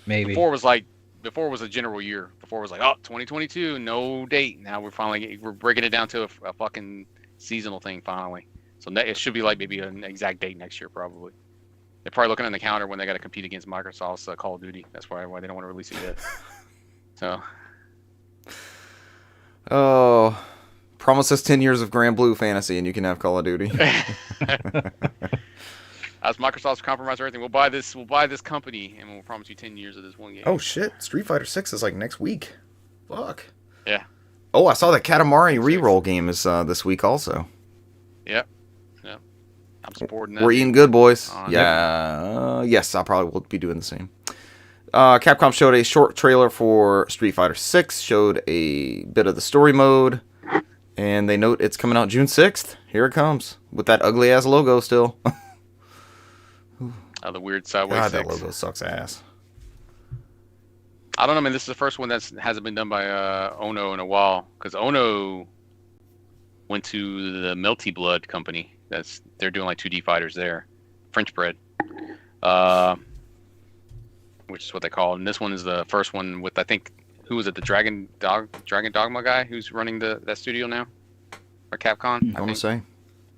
Maybe. Before it was a general year. Before it was like, 2022, no date. Now we're breaking it down to a fucking seasonal thing finally. So it should be like maybe an exact date next year probably. They're probably looking on the calendar when they got to compete against Microsoft's Call of Duty. That's why they don't want to release it yet. So. Oh. Promise us 10 years of Grand Blue Fantasy and you can have Call of Duty. As Microsoft's compromise everything, we'll buy this company and we'll promise you 10 years of this one game. Oh shit, Street Fighter 6 is like next week. Fuck. Yeah. Oh, I saw that Katamari reroll game is this week also. Yep. Yeah. I'm supporting that. We're eating good, boys. Yes, I probably will be doing the same. Capcom showed a short trailer for Street Fighter 6, showed a bit of the story mode. And they note it's coming out June 6th. Here it comes. With that ugly-ass logo still. The weird sideways God, 6. that logo sucks ass. I don't know, man. This is the first one that hasn't been done by Ono in a while. Because Ono went to the Melty Blood company. They're doing like 2D fighters there. French bread, which is what they call it. And this one is the first one with, I think, who was it? The Dragon Dogma guy who's running that studio now, or Capcom. I want to say.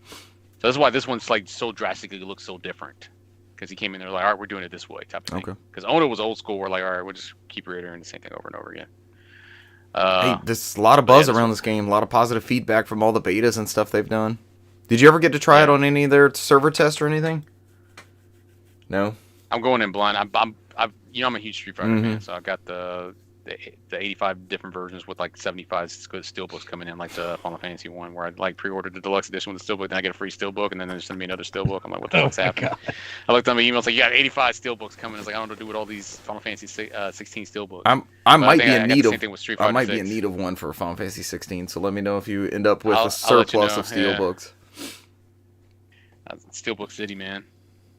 So that's why this one's like so drastically looks so different, because he came in there like, all right, we're doing it this way type of thing. Okay. Because Ono was old school. We're like, all right, we'll just keep reiterating the same thing over and over again. Hey, there's a lot of buzz around this game. A lot of positive feedback from all the betas and stuff they've done. Did you ever get to try it on any of their server tests or anything? No. I'm going in blind. I'm a huge Street Fighter fan, so I've got the 85 different versions with like 75 steelbooks coming in, like the Final Fantasy one, where I like pre-ordered the deluxe edition with the steelbook, then I get a free steelbook, and then they send me another steelbook. I'm like, what the fuck's happening? God. I looked on my emails like, you got 85 steelbooks coming. It's like, I don't know what to do with all these Final Fantasy 16 steelbooks. I might be in need of. I might be in need of one for Final Fantasy 16. So let me know if you end up with a surplus of steelbooks. Steelbook City, man.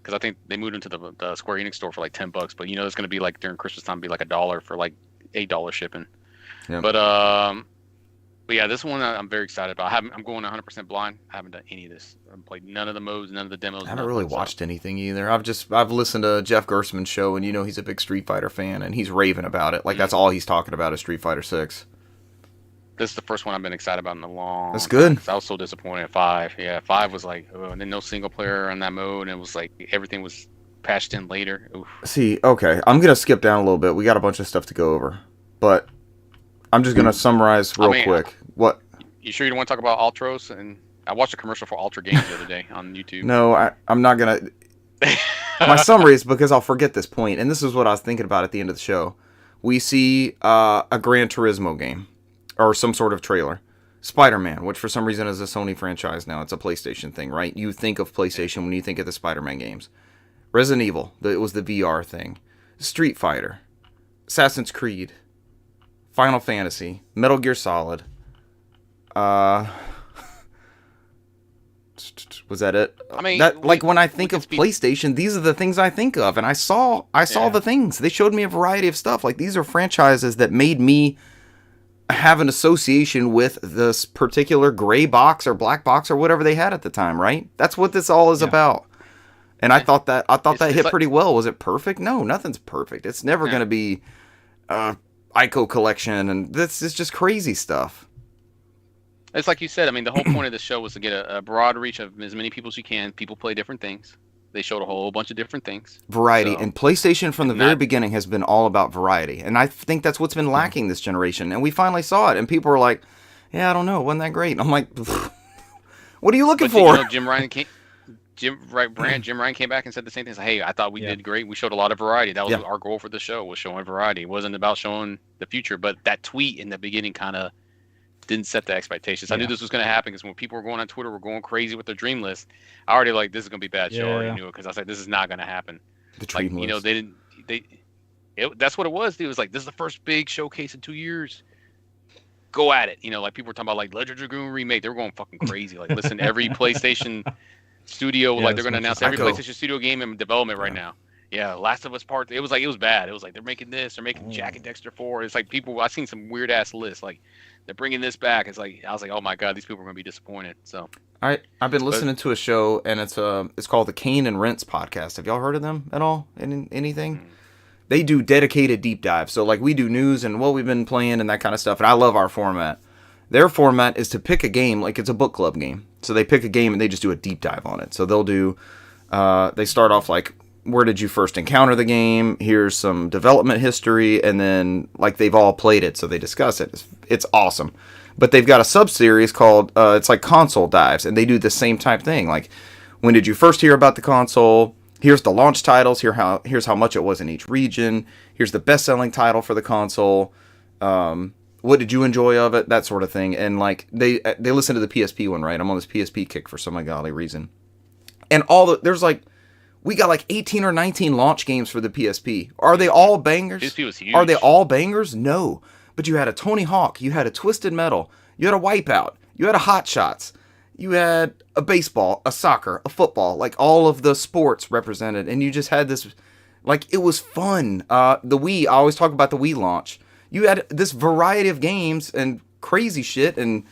Because I think they moved into the Square Enix store for like $10, but it's going to be like during Christmas time, be like $1 for like $8 shipping. Yep. But yeah, this one I'm very excited about. I'm going 100% blind. I haven't done any of this. I haven't played none of the modes, none of the demos. I haven't really watched anything either. I've listened to Jeff Gerstmann's show, and he's a big Street Fighter fan, and he's raving about it. Like that's all he's talking about is Street Fighter 6. This is the first one I've been excited about in a long. That's good. I was so disappointed at 5. Yeah, 5 was like, and then no single player on that mode, and it was like everything was patched in later. Oof. See, okay, I'm gonna skip down a little bit. We got a bunch of stuff to go over, but I'm just gonna summarize real quick. What? You sure you don't want to talk about Ultros? And I watched a commercial for Ultra Games the other day on YouTube. No, I'm not gonna. My summary is because I'll forget this point, and this is what I was thinking about at the end of the show. We see a Gran Turismo game. Or some sort of trailer. Spider-Man, which for some reason is a Sony franchise now. It's a PlayStation thing, right? You think of PlayStation when you think of the Spider-Man games. Resident Evil, it was the VR thing. Street Fighter. Assassin's Creed. Final Fantasy. Metal Gear Solid. Was that it? I mean, when I think of PlayStation, these are the things I think of. And I saw the things. They showed me a variety of stuff. Like, these are franchises that made me have an association with this particular gray box or black box or whatever they had at the time, right? That's what this all is about. And I thought that hit pretty well. Was it perfect? No, nothing's perfect. It's never going to be Ico collection, and this is just crazy stuff. It's like you said. I mean, the whole point of the show was to get a broad reach of as many people as you can. People play different things. They showed a whole bunch of different things. Variety. And PlayStation from the very beginning has been all about variety. And I think that's what's been lacking this generation. And we finally saw it. And people were like, yeah, I don't know. It wasn't that great. And I'm like, what are you looking for? Jim Ryan came back and said the same thing. He's like, hey, I thought we did great. We showed a lot of variety. That was our goal for the show, was showing variety. It wasn't about showing the future. But that tweet in the beginning kind of didn't set the expectations. I knew this was going to happen because when people were going on Twitter, were going crazy with their dream list. I already this is going to be a bad show. I already knew it because I was like, this is not going to happen. The dream list. That's what it was. It was like, this is the first big showcase in 2 years. Go at it. People were talking about like Legend Dragoon remake. They were going fucking crazy. Like, listen, every PlayStation studio, they're going to announce every PlayStation studio game in development right now. Yeah, Last of Us Part. It was bad. It was like they're making this. They're making Jack and Dexter 4. It's like I've seen some weird ass lists. Like, they're bringing this back. It's like I was like, oh my god, these people are gonna be disappointed. So I've been listening to a show, and it's called the Kane and Rents podcast. Have y'all heard of them at all? Anything? They do dedicated deep dives. So like we do news and what we've been playing and that kind of stuff. And I love our format. Their format is to pick a game, like it's a book club game. So they pick a game and they just do a deep dive on it. So they'll do. They start off like, where did you first encounter the game? Here's some development history, and then like they've all played it, so they discuss it. It's awesome. But they've got a sub-series called it's like console dives, and they do the same type thing. Like, when did you first hear about the console? Here's the launch titles. Here's how much it was in each region. Here's the best-selling title for the console. What did you enjoy of it? That sort of thing. And like they listen to the PSP one, right? I'm on this PSP kick for some ungodly reason. And there's like. We got like 18 or 19 launch games for the PSP. Are they all bangers? PSP was huge. Are they all bangers? No. But you had a Tony Hawk. You had a Twisted Metal. You had a Wipeout. You had a Hot Shots. You had a baseball, a soccer, a football. Like all of the sports represented. And you just had this, like it was fun. The Wii, I always talk about the Wii launch. You had this variety of games and crazy shit. And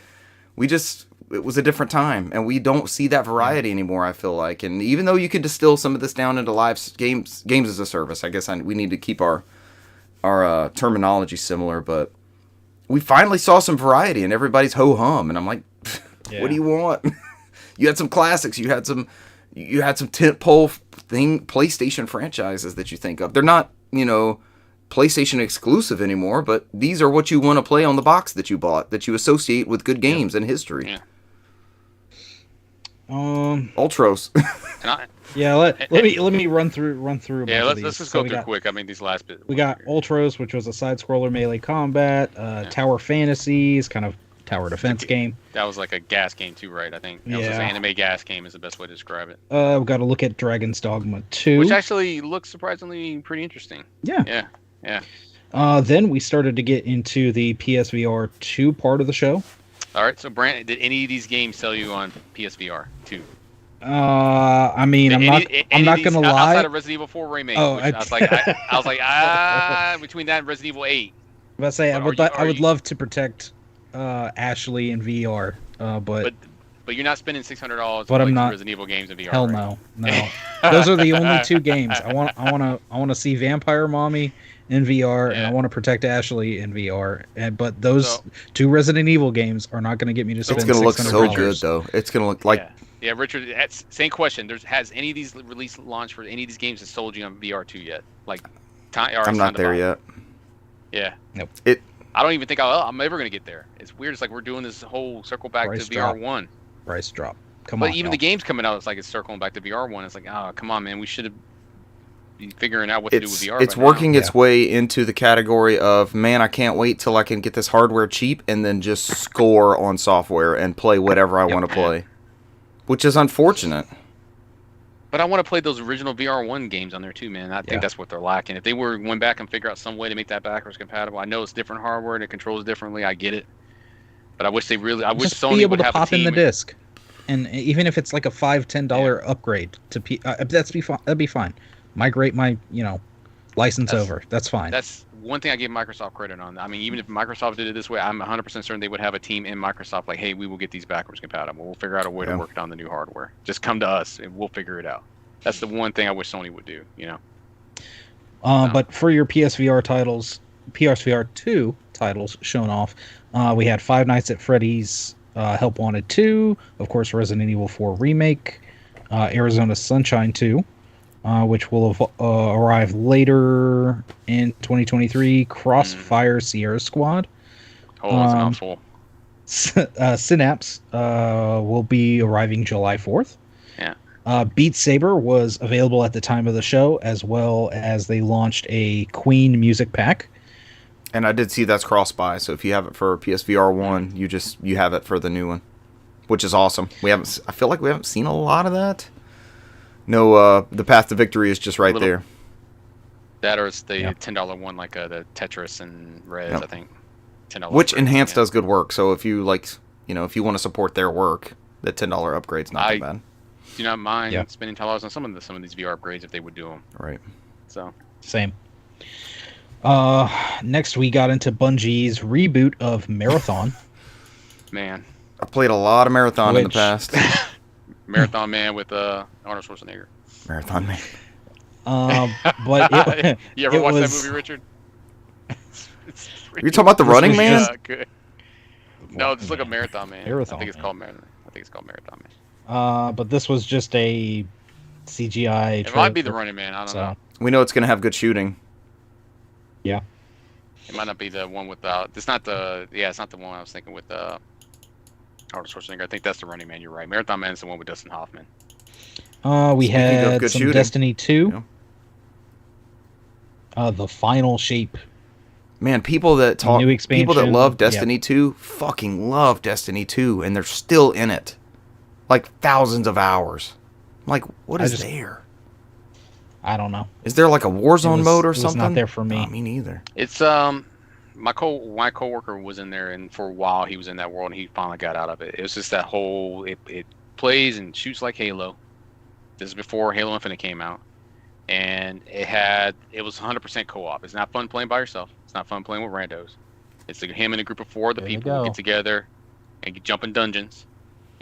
we just, it was a different time, and we don't see that variety anymore, I feel like. And even though you can distill some of this down into games as a service, I guess we need to keep our terminology similar, but we finally saw some variety, and everybody's ho-hum, and I'm like, what do you want? You had some classics, you had some tentpole PlayStation franchises that you think of. They're not, PlayStation exclusive anymore, but these are what you want to play on the box that you bought, that you associate with good games and history. Yeah. Ultros. Let me run through. Yeah, let's just go through quick. I mean, these last bit. We got Ultros, which was a side scroller melee combat. Tower Fantasies, kind of tower defense game. That was like a gas game too, right? I think that was an anime gas game is the best way to describe it. We got to look at Dragon's Dogma 2, which actually looks surprisingly pretty interesting. Yeah. Then we started to get into the PSVR 2 part of the show. All right, so Brant, did any of these games sell you on PSVR 2? I mean, I'm not gonna lie. Outside of Resident Evil 4 remake, I was like, between that and Resident Evil 8. I say I would love to protect Ashley in VR, but you're not spending $600 for Resident Evil games in VR. Hell right? no. Those are the only 2 games I want to see Vampire Mommy in VR, and I want to protect Ashley in VR. But those 2 Resident Evil games are not going to get me to spend $600. It's going to look so good, though. It's going to look like... Yeah, Richard, same question. Has any of these release launch for any of these games that sold you on VR 2 yet? I'm not there yet. Yeah. Nope. I don't even think I'm ever going to get there. It's weird. It's like we're doing this whole circle back to VR 1. Price drop. But even the games coming out, it's circling back to VR 1. It's like, come on, man. We should have been figuring out what to do with VR. It's working its way into the category of, man, I can't wait till I can get this hardware cheap and then just score on software and play whatever I want to play. Which is unfortunate. But I want to play those original VR1 games on there too, man. I think that's what they're lacking. If they went back and figure out some way to make that backwards compatible, I know it's different hardware and it controls differently. I get it, but I wish Sony be able would to have pop a team in the disc, and even if it's like a $5-10 upgrade to that'd be fine. Migrate my license over. That's fine. That's one thing I give Microsoft credit on. I mean, even if Microsoft did it this way, I'm 100% certain they would have a team in Microsoft like, hey, we will get these backwards compatible. We'll figure out a way to work it on the new hardware. Just come to us and we'll figure it out. That's the one thing I wish Sony would do, But for your PSVR titles, PSVR 2 titles shown off, we had Five Nights at Freddy's Help Wanted 2, of course, Resident Evil 4 Remake, Arizona Sunshine 2, which will arrive later in 2023, Crossfire Sierra Squad. Oh, that's an mouthful. Synapse will be arriving July 4th. Yeah. Beat Saber was available at the time of the show, as well as they launched a Queen music pack. And I did see that's cross-buy, so if you have it for PSVR 1, you have it for the new one, which is awesome. I feel like we haven't seen a lot of that. No, the path to victory is just right there. That or it's the $10 one, like the Tetris and Rez, I think. $10. Which Enhanced does good work. So if you if you want to support their work, the $10 upgrade's not too bad. Do not mind spending $10 on some of these VR upgrades if they would do them. Right. So same. Next we got into Bungie's reboot of Marathon. Man, I played a lot of Marathon in the past. Marathon Man with Arnold Schwarzenegger. Marathon Man. But you ever watch that movie, Richard? You're talking about the Running Man? Good. No, just look at Marathon Man. I think it's called Marathon Man. But this was just a CGI. It might be the Running Man. I don't know. We know it's going to have good shooting. Yeah. It might not be the one without. It's not the. Yeah, it's not the one I was thinking with Arnold Schwarzenegger. I think that's the Running Man. You're right. Marathon Man is the one with Dustin Hoffman. We had some shooting. Destiny 2. The Final Shape. Man, people that love Destiny 2 fucking love Destiny 2, and they're still in it. Like thousands of hours. Like, what is there? I don't know. Is there like a Warzone mode or something? It's not there for me. Not me neither. It's my coworker was in there, and for a while he was in that world, and he finally got out of it. It was just that whole it plays and shoots like Halo. This is before Halo Infinite came out, and it was 100% co-op. It's not fun playing by yourself. It's not fun playing with randos. It's like him and a group of 4 other people who get together and jump in dungeons.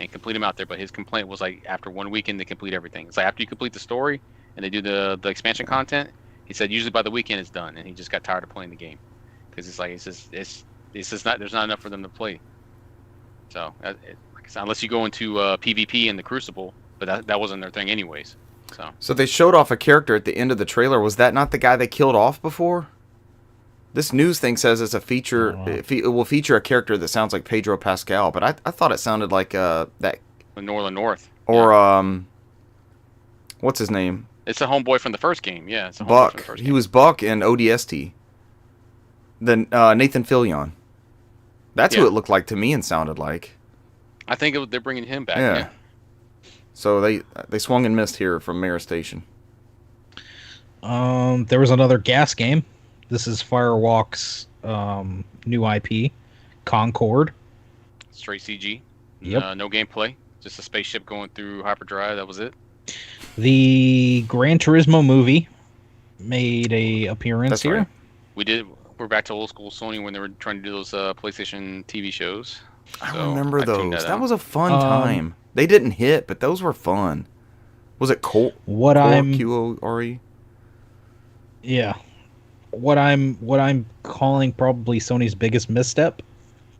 and complete them out there. But his complaint was like after 1 weekend they complete everything. It's like after you complete the story and they do the expansion content, he said usually by the weekend it's done, and he just got tired of playing the game because it's just not there's not enough for them to play. So like I said, unless you go into PvP in the Crucible, but that wasn't their thing anyways. So they showed off a character at the end of the trailer. Was that not the guy they killed off before? This news thing says it's a feature. It will feature a character that sounds like Pedro Pascal, but I thought it sounded like that. the North. Or what's his name? It's a homeboy from the first game. Yeah, it's a homeboy Buck. From the first He game. was Buck in ODST. Then Nathan Fillion. That's who Yeah. it looked like to me and sounded like. I think they're bringing him back. Yeah. Yeah. So they swung and missed here from Mara Station. There was another gas game. This is Firewalk's new IP, Concord. Straight CG. Yep. No gameplay. Just a spaceship going through hyperdrive. That was it. The Gran Turismo movie made a appearance That's here. right. We're back to old school Sony when they were trying to do those PlayStation TV shows. I So, remember I tuned those. that That out. was a fun time. They didn't hit, but those were fun. Was it Colt? What I'm Q-O-R-E? Yeah. What I'm calling probably Sony's biggest misstep,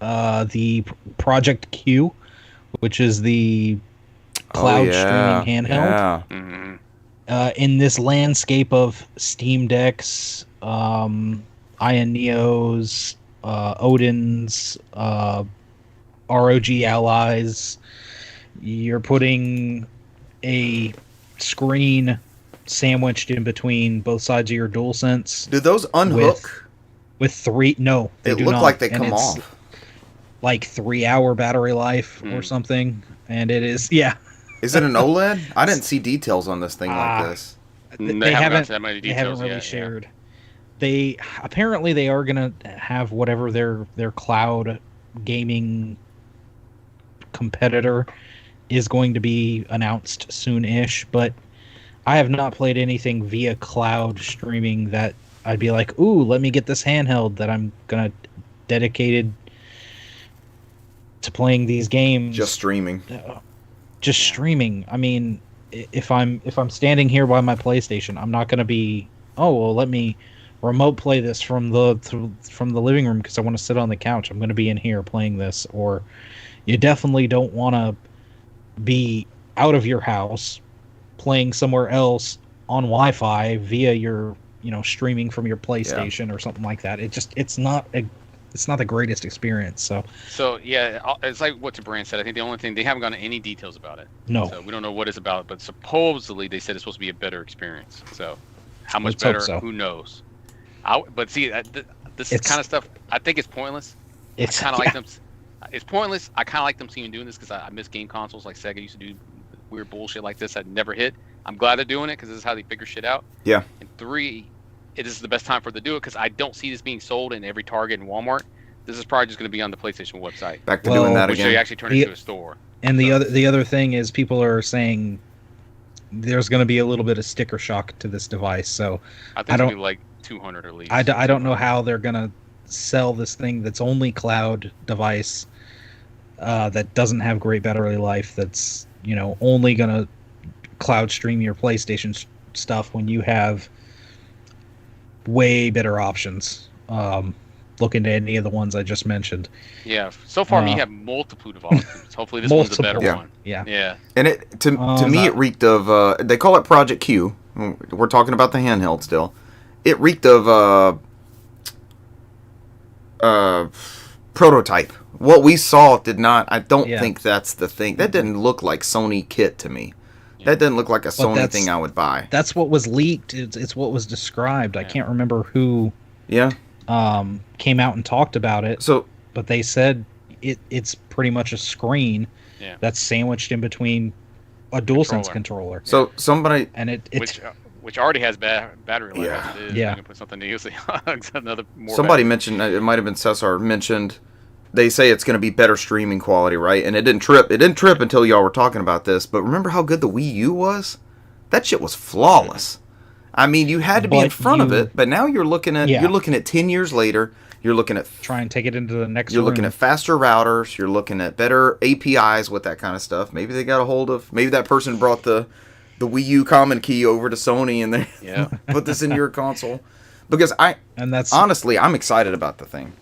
the Project Q, which is the cloud streaming handheld. Yeah. Mhm. In this landscape of Steam Decks, Ion Neos, Odin's, ROG Allies, you're putting a screen sandwiched in between both sides of your DualSense. Do those unhook? With three, no, they It do looked not. like they And come it's off. like 3-hour battery life or something, and it is Is it an OLED? I didn't see details on this thing like this. They They haven't haven't. got to that many They haven't details really yet, yeah. shared. They apparently they are gonna have whatever their cloud gaming competitor is going to be announced soon-ish, but I have not played anything via cloud streaming that I'd be like, ooh, let me get this handheld that I'm gonna dedicated to playing these games. Just streaming. Just streaming. I mean, if I'm standing here by my PlayStation, I'm not gonna be, oh well, let me remote play this from the living room because I want to sit on the couch. I'm gonna be in here playing this. Or you definitely don't want to be out of your house playing somewhere else on Wi-Fi via your streaming from your PlayStation or something like that. It's not the greatest experience. So yeah, it's like what Brand said. I think the only thing they haven't gotten any details about it. No. So we don't know what it's about, but supposedly they said it's supposed to be a better experience. So how much Let's hope better? so. Who knows? But see, this It's- kind of stuff. I think it's pointless. It's kind of like them. It's pointless. I kind of like them seeing doing this because I miss game consoles like Sega used to do weird bullshit like this that never hit. I'm glad they're doing it because this is how they figure shit out. Yeah. And 3, it is the best time for them to do it because I don't see this being sold in every Target and Walmart. This is probably just going to be on the PlayStation website, Back to Well, doing that which they again. actually turn into a store. And the other thing is people are saying there's going to be a little bit of sticker shock to this device. So I think I it's going don't- to be like 200 at least. I don't know how they're going to sell this thing that's only cloud device that doesn't have great battery life, that's only going to cloud stream your PlayStation stuff when you have way better options. Look into any of the ones I just mentioned. Yeah. So far, you have multiple developments. Hopefully, this one's a better Multiple. one. Yeah. Yeah. And it to me it reeked of they call it Project Q. We're talking about the handheld still. It reeked of prototype. What we saw did not. I don't think that's the thing. That didn't look like Sony kit to me. That didn't look like a Sony thing I would buy. That's what was leaked. It's what was described. I can't remember who came out and talked about it. But they said it's pretty much a screen that's sandwiched in between a DualSense controller. So somebody which already has battery life. Yeah. As it is. Yeah. You can put something new. Another more. somebody battery. mentioned, it might have been Cesar mentioned, they say it's going to be better streaming quality, right? And it didn't trip. It didn't trip until y'all were talking about this. But remember how good the Wii U was? That shit was flawless. I mean, you had to be in front of it, but now you're looking at 10 years later. You're looking at try and take it into the next. You're looking at faster routers. You're looking at better APIs with that kind of stuff. Maybe they got a hold of. Maybe that person brought the Wii U common key over to Sony and they put this in your console. Because honestly, I'm excited about the thing.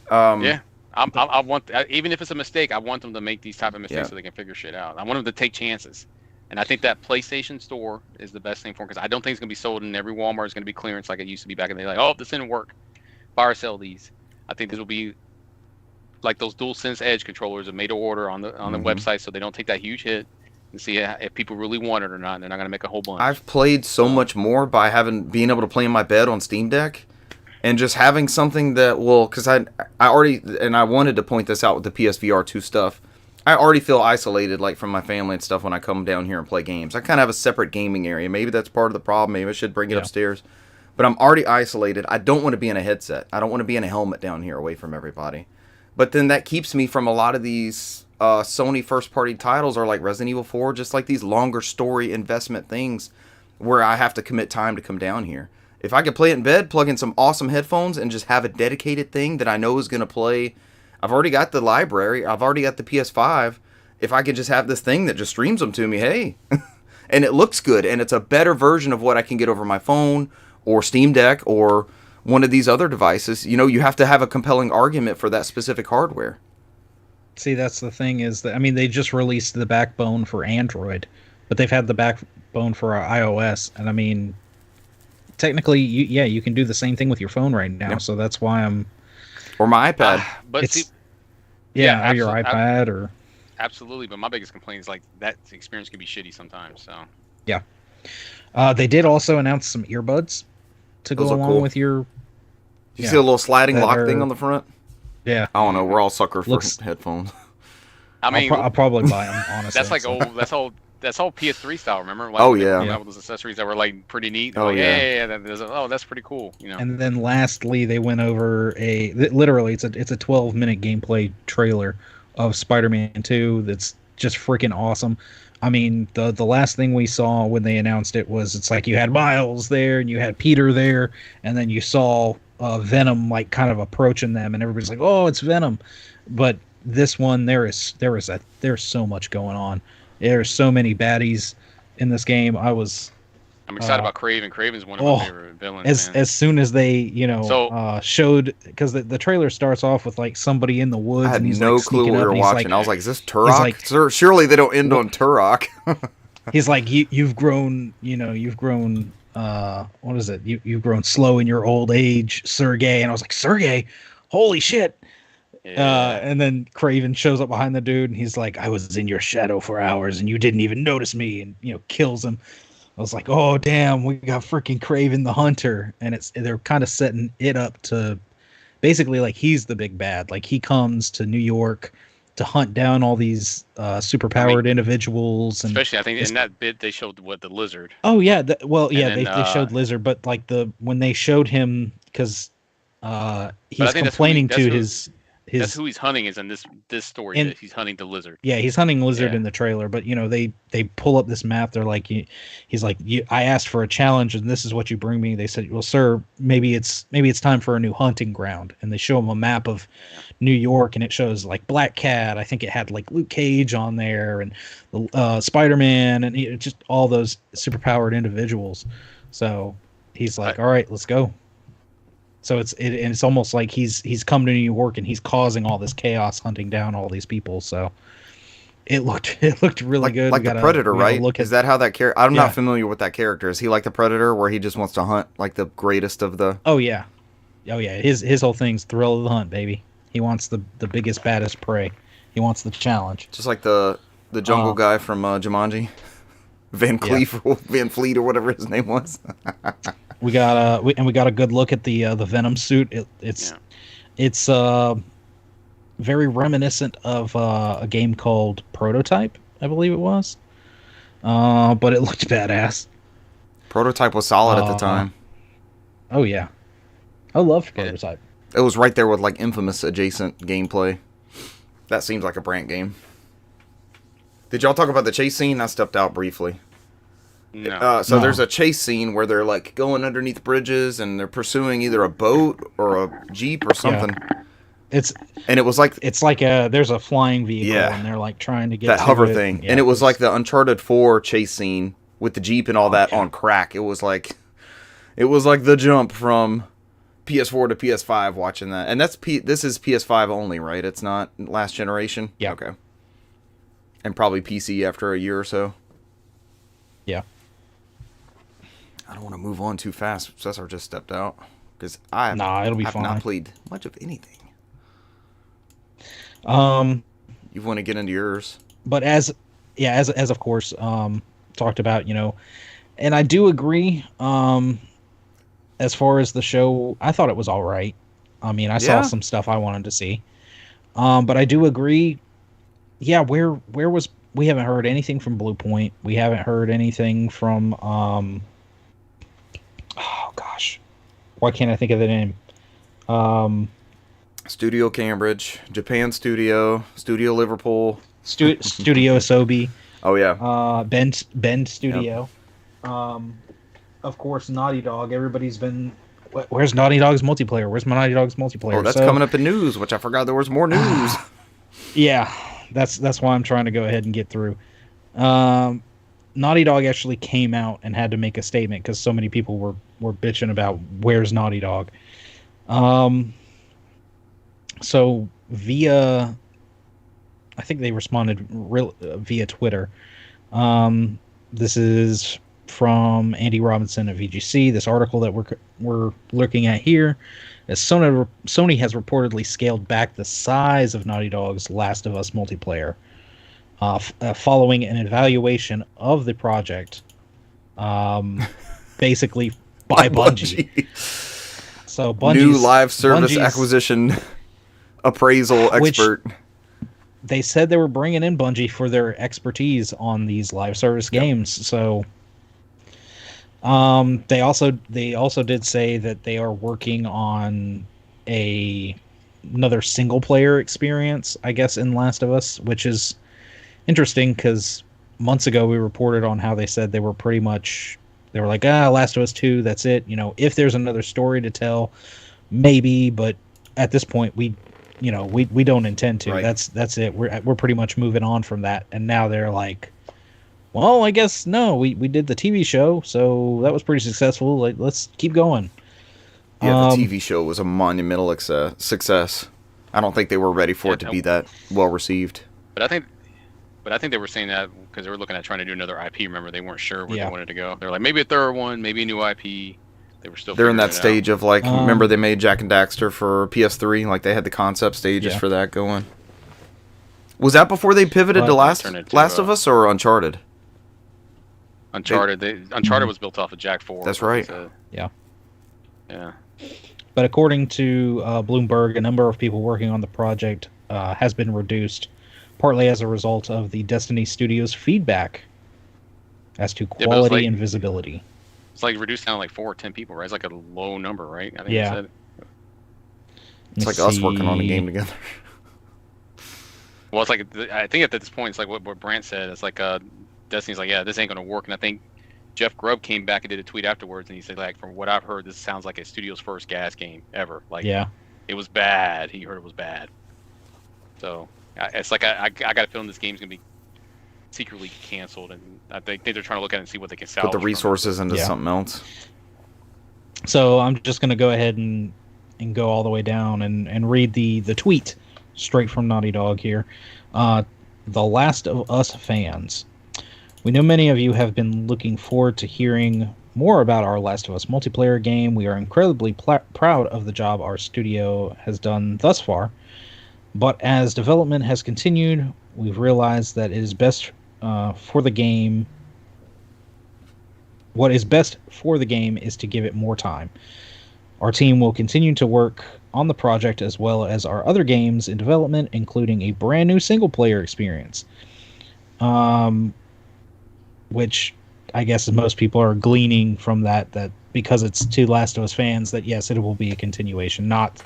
I want, even if it's a mistake, I want them to make these type of mistakes so they can figure shit out. I want them to take chances. And I think that PlayStation Store is the best thing for them, because I don't think it's going to be sold in every Walmart. It's going to be clearance like it used to be back in the day. Like, oh, this didn't work. Fire sale these. I think this will be like those DualSense Edge controllers are made to order on the website, so they don't take that huge hit and see if people really want it or not. And they're not going to make a whole bunch. I've played so much more by being able to play in my bed on Steam Deck. And just having something that will, because I already, and I wanted to point this out with the PSVR 2 stuff, I already feel isolated, like, from my family and stuff when I come down here and play games. I kind of have a separate gaming area. Maybe that's part of the problem. Maybe I should bring it upstairs. But I'm already isolated. I don't want to be in a headset. I don't want to be in a helmet down here away from everybody. But then that keeps me from a lot of these Sony first-party titles, or like Resident Evil 4, just like these longer story investment things where I have to commit time to come down here. If I could play it in bed, plug in some awesome headphones, and just have a dedicated thing that I know is going to play. I've already got the library. I've already got the PS5. If I could just have this thing that just streams them to me, hey. And it looks good, and it's a better version of what I can get over my phone or Steam Deck or one of these other devices. You know, you have to have a compelling argument for that specific hardware. See, that's the thing is that, I mean, they just released the backbone for Android, but they've had the backbone for iOS, and I mean, technically, you can do the same thing with your phone right now. Yep. So that's why I'm, or my iPad. Or your iPad, or absolutely. But my biggest complaint is like that experience can be shitty sometimes. So yeah, they did also announce some earbuds to go along with your. You see a little sliding lock thing on the front? Yeah. I don't know. We're all suckers for headphones. I mean, I'll probably buy them. Honestly, that's like old. That's all PS3 style, remember? Like, with those accessories that were like pretty neat. Oh, like, yeah. That's pretty cool. You know. And then lastly, they went over literally it's a 12-minute gameplay trailer of Spider-Man 2 that's just freaking awesome. I mean, the last thing we saw when they announced it was, it's like you had Miles there and you had Peter there, and then you saw Venom like kind of approaching them, and everybody's like, "Oh, it's Venom." But this one, there's so much going on. There's so many baddies in this game. I'm excited about Kraven. Kraven's one of my favorite villains. As soon as they, showed, because the trailer starts off with like somebody in the woods. I had and he's no like clue what we were watching. I was like, "Is this Turok?" Like, surely they don't end on Turok. He's like, you've grown. What is it? You've grown slow in your old age, Sergey. And I was like, Sergey, holy shit. Yeah. And then Kraven shows up behind the dude, and he's like, "I was in your shadow for hours, and you didn't even notice me," and kills him. I was like, "Oh damn, we got freaking Kraven the Hunter," and they're kind of setting it up to basically like he's the big bad. Like he comes to New York to hunt down all these superpowered individuals, and especially I think in that bit they showed the lizard. Oh yeah, they showed Lizard, but like when they showed him, because he's complaining to his. That's who he's hunting is in this story. And he's hunting the lizard. Yeah, he's hunting lizard in the trailer. But they pull up this map. They're like, he's like, I asked for a challenge, and this is what you bring me. They said, well, sir, maybe it's time for a new hunting ground. And they show him a map of New York, and it shows like Black Cat. I think it had like Luke Cage on there, and Spider-Man, and just all those superpowered individuals. So he's like, all right, let's go. So it's almost like he's come to New York and he's causing all this chaos, hunting down all these people. So it looked really good. Like the Predator, right? Is that how that character? I'm not familiar with that character. Is he like the Predator, where he just wants to hunt like the greatest of the? Oh yeah. His whole thing's thrill of the hunt, baby. He wants the biggest, baddest prey. He wants the challenge. Just like the jungle guy from Jumanji, Van Fleet or whatever his name was. We got a good look at the Venom suit. It's very reminiscent of a game called Prototype, I believe it was. But it looked badass. Prototype was solid at the time. Oh yeah, I loved Prototype. It was right there with like Infamous adjacent gameplay. That seems like a Brant game. Did y'all talk about the chase scene? I stepped out briefly. No. So No. there's a chase scene where they're like going underneath bridges and they're pursuing either a boat or a jeep or something. It's And it was like there's a flying vehicle Yeah. and they're like trying to get that to hover it. thing, Yeah, and it was like the Uncharted 4 chase scene with the jeep and all that on crack. It was like the jump from PS4 to PS5 watching that, and this is PS5 only, right? It's not last generation. Yeah. Okay. And probably PC after a year or so. Yeah. I don't want to move on too fast. Cesar just stepped out because It'll be have fine. not played much of anything. You want to get into yours? But as of course talked about, and I do agree. As far as the show, I thought it was all right. I mean, I saw some stuff I wanted to see. But I do agree. Yeah, where was we haven't heard anything from Blue Point. We haven't heard anything from oh gosh. Why can't I think of the name? Studio Cambridge, Japan Studio Liverpool, Studio Asobi. Oh yeah. Bend Studio. Of course, Naughty Dog. Everybody's been. Where's Naughty Dog's multiplayer? Where's my Naughty Dog's multiplayer? Oh, that's coming up in news, which I forgot there was more news. Yeah, that's why I'm trying to go ahead and get through. Naughty Dog actually came out and had to make a statement because so many people were bitching about where's Naughty Dog. So via, I think they responded via Twitter. This is from Andy Robinson of VGC. This article that we're looking at here is Sony has reportedly scaled back the size of Naughty Dog's Last of Us multiplayer following an evaluation of the project, basically by Bungie. So Bungie's new live service Bungie's, acquisition appraisal expert. They said they were bringing in Bungie for their expertise on these live service games. So they also did say that they are working on another single player experience, I guess, in Last of Us, which is interesting because months ago we reported on how they said they were like, Last of Us 2, that's it. If there's another story to tell, maybe, but at this point we don't intend to. Right. That's it. We're pretty much moving on from that. And now they're like, well, I guess no. We did the TV show, so that was pretty successful. Let's keep going. Yeah, the TV show was a monumental success. I don't think they were ready for it to be that well received. But I think they were saying that because they were looking at trying to do another IP. Remember, they weren't sure where they wanted to go. They were like, maybe a third one, maybe a new IP. They're in that stage of like, remember they made Jak and Daxter for PS3, like they had the concept stages for that going. Was that before they pivoted to Last of Us or Uncharted? Uncharted. Uncharted was built off of Jak 4. That's right. Yeah. Yeah. But according to Bloomberg, a number of people working on the project has been reduced, partly as a result of the Destiny Studios' feedback as to quality and visibility. It's like reduced down to like 4 or 10 people, right? It's like a low number, right? I think Yeah. you said. It's like us working on a game together. Well, it's like, I think at this point, it's like what Brant said. It's like Destiny's like, yeah, this ain't going to work. And I think Jeff Grubb came back and did a tweet afterwards, and he said, like, from what I've heard, this sounds like a studio's first gas game ever. Like, it was bad. He heard it was bad. So it's like I got a feeling this game's going to be secretly canceled, and I think they're trying to look at it and see what they can salvage. Put the resources into something else. So I'm just going to go ahead and go all the way down and read the tweet straight from Naughty Dog here. The Last of Us fans. We know many of you have been looking forward to hearing more about our Last of Us multiplayer game. We are incredibly proud of the job our studio has done thus far. But as development has continued, we've realized that it is best for the game. What is best for the game is to give it more time. Our team will continue to work on the project as well as our other games in development, including a brand new single-player experience. Which I guess most people are gleaning from that because it's two Last of Us fans, that yes, it will be a continuation, not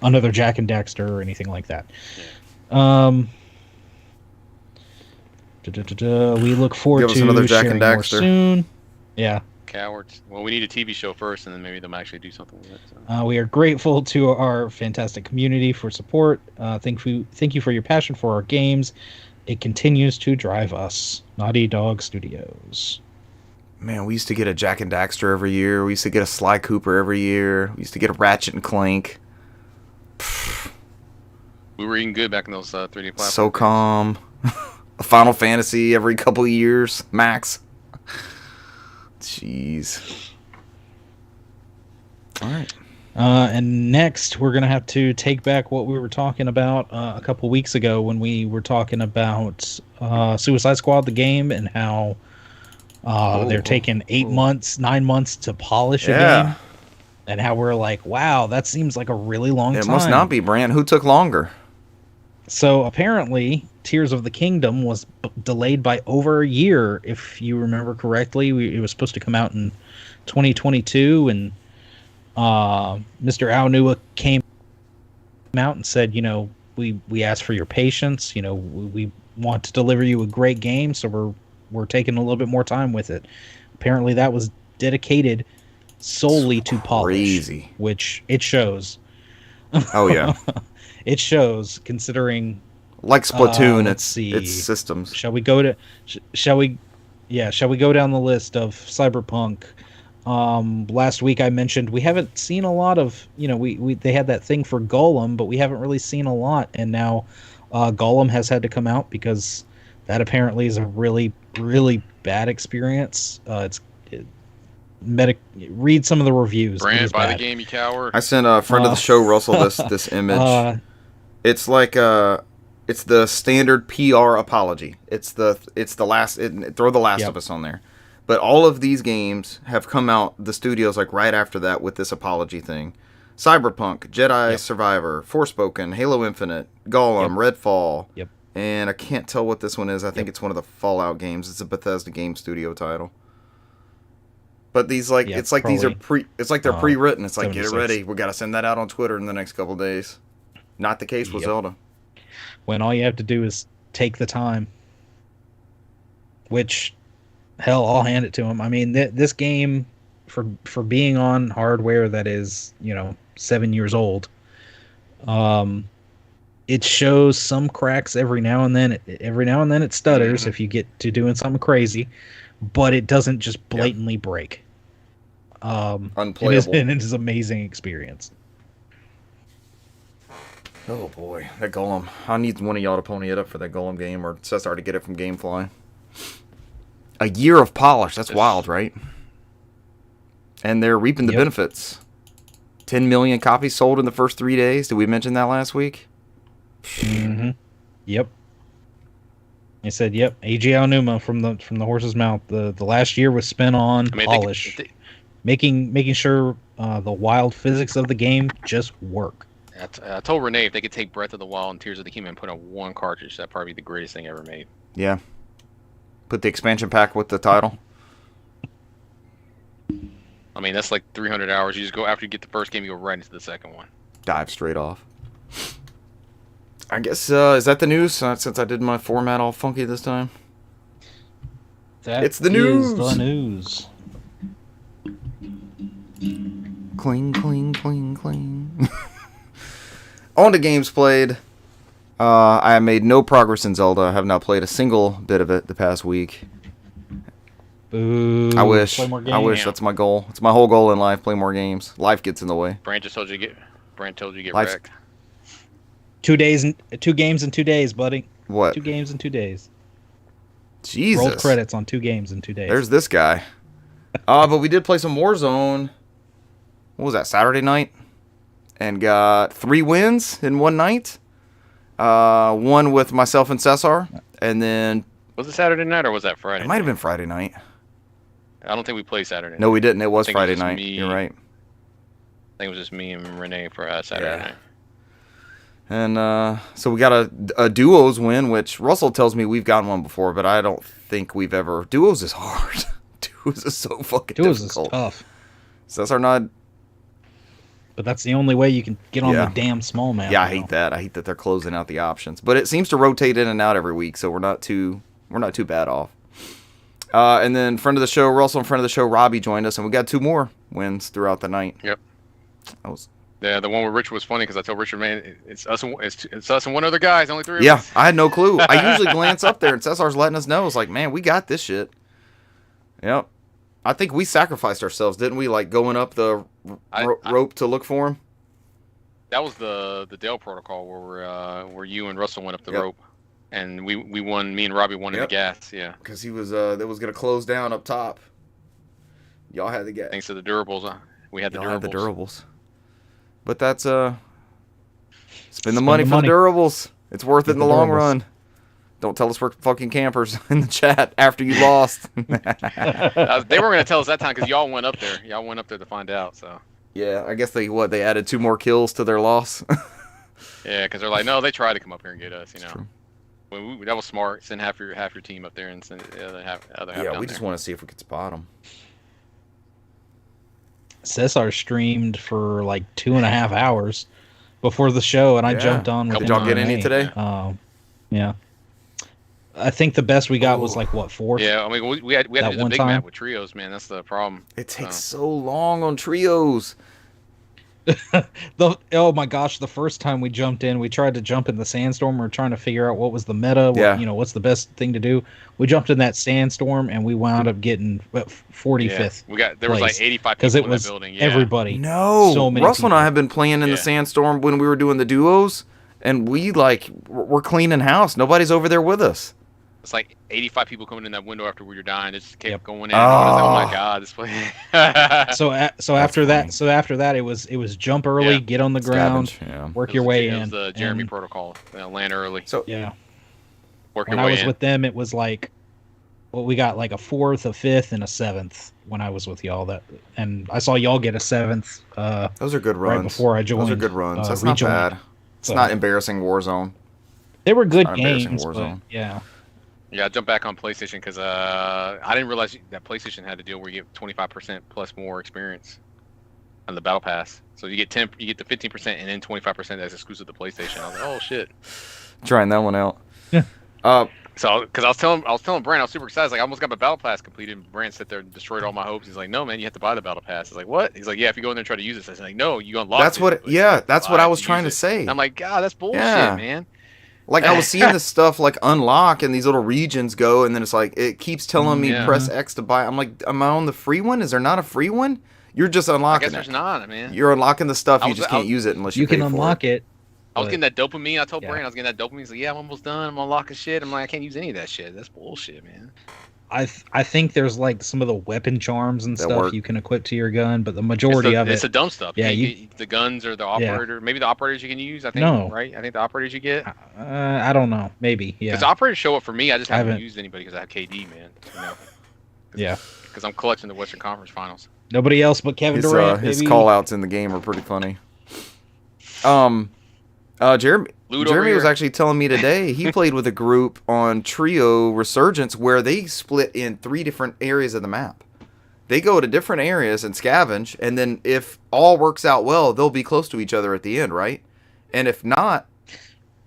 another Jak and Daxter or anything like that. Yeah. But according to Bloomberg, a number of people working on the project has been reduced, partly as a result of the Destiny Studios' feedback as to quality and visibility. So I'm just going to go ahead and go all the way down and read the tweet straight from Naughty Dog here. The Last of Us fans. We know many of you have been looking forward to hearing more about our Last of Us multiplayer game. We are incredibly proud of the job our studio has done thus far. But as development has continued, we've realized that it is best for the game. What is best for the game is to give it more time. Our team will continue to work on the project as well as our other games in development, including a brand new single-player experience. Which I guess most people are gleaning from that because it's two Last of Us fans, that yes, it will be a continuation, not another Jak and Daxter or anything like that. We look forward Give us to another Jack sharing and more Daxter. soon. Yeah. Cowards. Well, we need a TV show first, and then maybe they'll actually do something with it. So. We are grateful to our fantastic community for support. Thank you for your passion for our games. It continues to drive us. Naughty Dog Studios. Man, we used to get a Jack and Daxter every year. We used to get a Sly Cooper every year. We used to get a Ratchet and Clank. We were eating good back in those 3D platforms. So calm. A Final Fantasy every couple of years, max. Jeez. All right. And next, we're going to have to take back what we were talking about a couple weeks ago when we were talking about Suicide Squad, the game, and how they're taking 9 months to polish a game. And how we're like, wow, that seems like a really long time. It must not be, Brant. Who took longer? So apparently, Tears of the Kingdom was delayed by over a year, if you remember correctly. It was supposed to come out in 2022, and Mr. Aonua came out and said, we asked for your patience. We want to deliver you a great game, so we're taking a little bit more time with it. Apparently, that was dedicated solely to polish, which it shows. Oh yeah. It shows, considering like Splatoon, let's see. It's systems. Shall we go down the list of Cyberpunk? Last week I mentioned we haven't seen a lot of, they had that thing for Golem, but we haven't really seen a lot, and now Golem has had to come out because that apparently is a really, really bad experience. Read some of the reviews. Brand, buy the game, you coward. I sent a friend of the show, Russell, this image. It's like it's the standard PR apology. It's the last. Throw The Last of Us on there. But all of these games have come out, the studios, like right after that with this apology thing. Cyberpunk, Jedi Survivor, Forspoken, Halo Infinite, Golem, Redfall. Yep. And I can't tell what this one is. I think it's one of the Fallout games. It's a Bethesda game studio title. But these it's like probably. These are they're pre-written. It's like 76. get it ready. We got to send that out on Twitter in the next couple days. Not the case with Zelda. When all you have to do is take the time. Which, hell, I'll hand it to them. I mean, this game, for being on hardware that is 7 years old, it shows some cracks every now and then. Every now and then it stutters if you get to doing something crazy, but it doesn't just blatantly break. Unplayable. It is an amazing experience. Oh boy, that Golem. I need one of y'all to pony it up for that Golem game, or Cesar to get it from GameFly. A year of polish. That's wild, right? And they're reaping the benefits. 10 million copies sold in the first 3 days. Did we mention that last week? Mm-hmm. Yep. They said, "Yep." A.J. Aonuma from the horse's mouth. The last year was spent on polish, making sure the wild physics of the game just work. I told Renee if they could take Breath of the Wild and Tears of the Kingdom and put on one cartridge, that'd probably be the greatest thing ever made. Yeah. Put the expansion pack with the title. I mean, that's like 300 hours. You just go after you get the first game, you go right into the second one. Dive straight off. I guess, is that the news? Since I did my format all funky this time. It's the news. Is the news. Cling, cling, cling, cling. On to games played. I made no progress in Zelda. I have not played a single bit of it the past week. Boo. I wish. Play more games. I wish. That's my goal. It's my whole goal in life. Play more games. Life gets in the way. Brand told you to get Life's- wrecked. 2 games in 2 days, buddy. What? 2 games in 2 days. Jesus. Rolled credits on 2 games in 2 days. There's this guy. But we did play some Warzone. What was that, Saturday night? And got 3 wins in one night. One with myself and Cesar. And then... Was it Saturday night or was that Friday? It might have been Friday night. I don't think we played Saturday night. No, we didn't. It was I think Friday it was night. me. You're right. I think it was just me and Renee for Saturday night. And so we got a duos win, which Russell tells me we've gotten one before, but I don't think we've ever... Duos is hard. Duos is so fucking difficult. Duos is tough. Cesar not... But that's the only way you can get on the damn small map. Yeah, I hate that. I hate that they're closing out the options. But it seems to rotate in and out every week, so we're not too we're not too bad off. And then friend of the show, we're also in front of the show, Robbie joined us, and we got 2 more wins throughout the night. Yep. That was. Yeah, the one with Richard was funny because I told Richard, man, it's us and one other guy. It's only 3 of us. Yeah, I had no clue. I usually glance up there, and Cesar's letting us know. It's like, man, we got this shit. Yep. I think we sacrificed ourselves, didn't we? Like going up the rope to look for him. That was the Dale protocol where you and Russell went up the rope, and we won. Me and Robbie won in the gas. Yeah. Because he was that was gonna close down up top. Y'all had the gas. Thanks to the durables, we had the durables. But that's spend the money for the durables. It's worth it in the long run. Don't tell us we're fucking campers in the chat after you lost. They weren't gonna tell us that time because y'all went up there. Y'all went up there to find out. So. Yeah, I guess they added 2 more kills to their loss. Yeah, because they're like, no, they tried to come up here and get us. You know, that was smart. Send half your team up there and send the other half. Yeah, we just want to see if we could spot them. Cesar streamed for like 2.5 hours before the show, and I jumped on. Did y'all get any today? Yeah. I think the best we got was like what 4th. Yeah, I mean we had to do the big map with trios, man. That's the problem. It takes so long on trios. Oh my gosh! The first time we jumped in, we tried to jump in the sandstorm. We were trying to figure out what was the meta. What's the best thing to do. We jumped in that sandstorm, and we wound up getting 45th. There was like 85 people in that building. Yeah. Everybody. No, so many Russell people. and I have been playing in the sandstorm when we were doing the duos, and we're cleaning house. Nobody's over there with us. It's like 85 people coming in that window after we were dying. It just kept going in. I was like, oh my god, this place. So after that, it was jump early, get on the ground, work your way in. It was the Jeremy protocol. Land early. So work when your way I was in. with them, it was like, we got like a 4th, a 5th, and a 7th when I was with y'all. And I saw y'all get a 7th. Those are good runs. Right before I joined. Those are good runs. That's not bad. It's not embarrassing Warzone. They were good games, but yeah. Yeah, I jumped back on PlayStation because I didn't realize that PlayStation had a deal where you get 25% plus more experience on the Battle Pass. So you get the 15% and then 25% that's exclusive to PlayStation. I was like, oh shit. Trying that one out. Yeah. So because I was telling Brand, I was super excited. I was like, I almost got my Battle Pass completed. And Brand sat there and destroyed all my hopes. He's like, no man, you have to buy the Battle Pass. I was like, what? He's like, yeah, if you go in there and try to use it. I was like, no, you unlock it. That's what I was trying to say. And I'm like, God, that's bullshit, man. Like, I was seeing this stuff, like, unlock, and these little regions go, and then it's like, it keeps telling me press X to buy. I'm like, am I on the free one? Is there not a free one? You're just unlocking it. I guess there's not, man. You're unlocking the stuff, you just can't use it unless you pay for it. You can unlock it. I was getting that dopamine. I told Brand I was getting that dopamine. He's like, yeah, I'm almost done. I'm unlocking shit. I'm like, I can't use any of that shit. That's bullshit, man. I think there's like some of the weapon charms and stuff you can equip to your gun, but the majority of it, it's the dumb stuff. Yeah, the guns or the operator. Maybe the operators you can use. I think right. I think the operators you get. I don't know. Maybe because the operators show up for me. I just haven't used anybody because I have KD, man. You know? Yeah. Because I'm collecting the Western Conference Finals. Nobody else but Kevin Durant. His call outs in the game are pretty funny. Jeremy was actually telling me today he played with a group on Trio Resurgence where they split in 3 different areas of the map. They go to different areas and scavenge, and then if all works out well, they'll be close to each other at the end, right? And if not,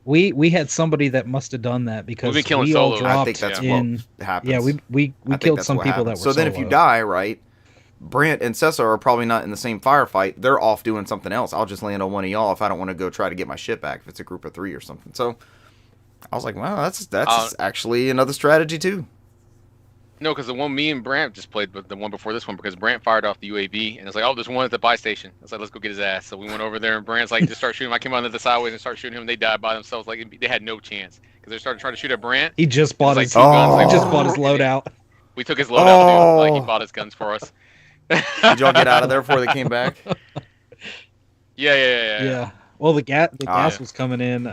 we had somebody that must have done that because we've been killing all solos. dropped I think that's what happens. Yeah, we killed some people that were so then if you die, right? Brant and Cesar are probably not in the same firefight. They're off doing something else. I'll just land on one of y'all if I don't want to go try to get my shit back if it's a group of 3 or something. So I was like, wow, that's actually another strategy too. No, because the one me and Brant just played, but the one before this one, because Brant fired off the UAV and it's like, oh, there's one at the buy station. I was like, let's go get his ass. So we went over there and Brant's like, just start shooting him. I came on the sideways and started shooting him. They died by themselves. Like they had no chance because they started trying to shoot at Brant. He just bought his loadout. We took his loadout, dude. Like he bought his guns for us. Did y'all get out of there before they came back? Yeah. Well, the gas was coming in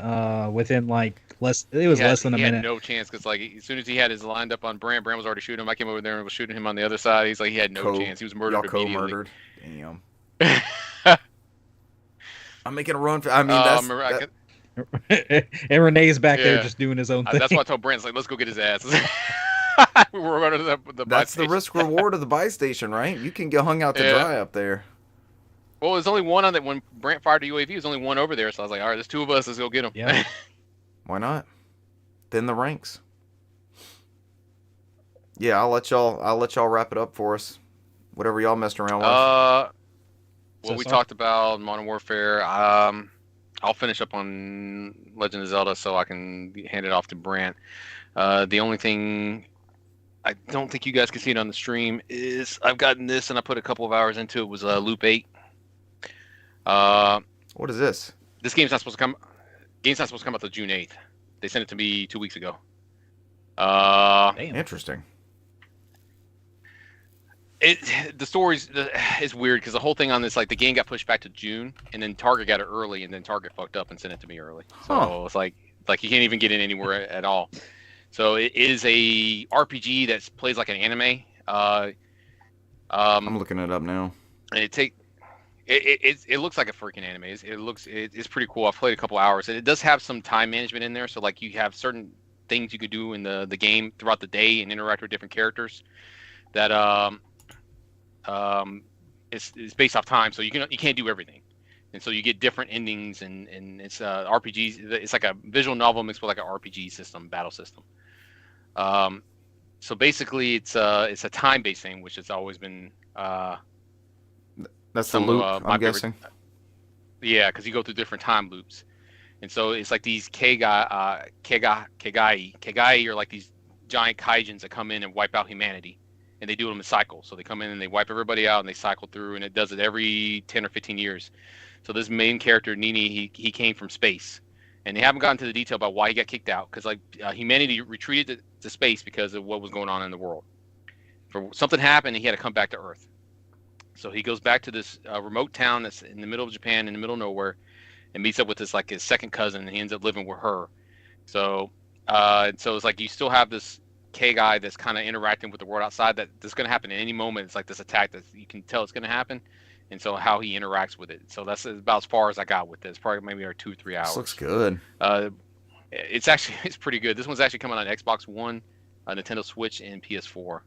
within like less than a minute. He had no chance because like as soon as he had his lined up on Brant was already shooting him. I came over there and was shooting him on the other side. He's like he had no chance. He was murdered immediately. Co-murdered. Damn. I'm making a run for. I mean, and Renee's back there just doing his own thing. That's why I told Brant, like, let's go get his ass. We were running to the buy That's station. the risk reward of the buy station, right? You can get hung out to dry up there. Well, there's only one on that. When Brant fired the UAV, there's only one over there. So I was like, all right, there's 2 of us. Let's go get him. Yeah. Why not? Thin the ranks. Yeah, I'll let y'all wrap it up for us. Whatever y'all messed around with. Well, we talked about Modern Warfare. I'll finish up on Legend of Zelda so I can hand it off to Brant. The only thing I don't think you guys can see it on the stream is I've gotten this and I put a couple of hours into it. Was Loop 8. What is this? This game's not supposed to come. Game's not supposed to come out till June 8th. They sent it to me 2 weeks ago. Damn. Interesting. The story's is weird because the whole thing on this, like, the game got pushed back to June, and then Target got it early, and then Target fucked up and sent it to me early. So it's like you can't even get in anywhere at all. So it is a RPG that plays like an anime. I'm looking it up now. And it looks like a freaking anime. It's pretty cool. I've played a couple hours, and it does have some time management in there. So like you have certain things you could do in the game throughout the day and interact with different characters. That it's based off time, so you can't do everything, and so you get different endings, and it's RPGs. It's like a visual novel mixed with like an RPG system, battle system. So basically, it's a time-based thing, which has always been that's the loop. I'm guessing. Yeah, because you go through different time loops, and so it's like these Kegai are like these giant kaijins that come in and wipe out humanity. And they do them in cycles. So they come in and they wipe everybody out and they cycle through, and it does it every 10 or 15 years. So this main character, Nini, he came from space. And they haven't gotten to the detail about why he got kicked out, because like humanity retreated to space because of what was going on in the world. Something happened and he had to come back to Earth. So he goes back to this remote town that's in the middle of Japan, in the middle of nowhere, and meets up with his second cousin, and he ends up living with her. So it's like you still have this K-guy that's kind of interacting with the world outside that's going to happen at any moment. It's like this attack that you can tell it's going to happen, and so how he interacts with it. So that's about as far as I got with this. Probably maybe 2 or 3 hours. This looks good. It's pretty good. This one's actually coming on Xbox One, Nintendo Switch, and PS4.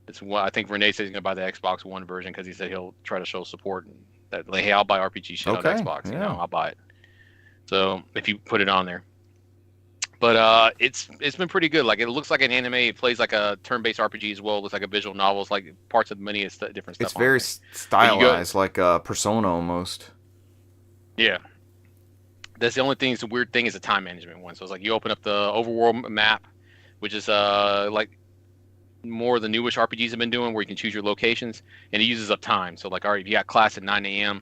It's what I think Renee said he's going to buy the Xbox One version because he said he'll try to show support. And that like, hey, I'll buy RPG shit on Xbox. Yeah. I'll buy it. So if you put it on there. But it's been pretty good. Like it looks like an anime. It plays like a turn-based RPG as well. It looks like a visual novel. It's like parts of many different stuff. It's very stylized, like Persona almost. Yeah. That's the only thing. It's a weird thing is the time management one. So it's like you open up the overworld map, which is like more of the newish RPGs have been doing, where you can choose your locations, and it uses up time. So like, all right, if you got class at 9 a.m.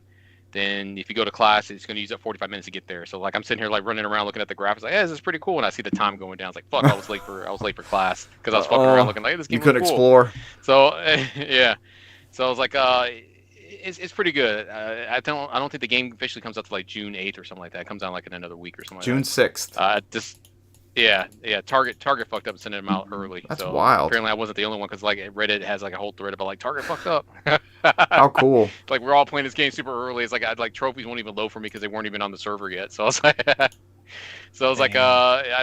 then if you go to class, it's going to use up 45 minutes to get there. So like I'm sitting here like running around looking at the graphics, like, yeah, this is pretty cool. And I see the time going down. It's like, fuck, I was late for class because I was fucking around looking like this game. You could cool. explore. So yeah, so I was like, it's pretty good. I don't think the game officially comes out to like June 8th or something like that. It comes out like in another week or something. June 6th. Yeah. Target fucked up and sending them out early. That's so wild. Apparently, I wasn't the only one because like Reddit has like a whole thread about like Target fucked up. How cool! Like we're all playing this game super early. It's like trophies won't even load for me because they weren't even on the server yet. So I was like, I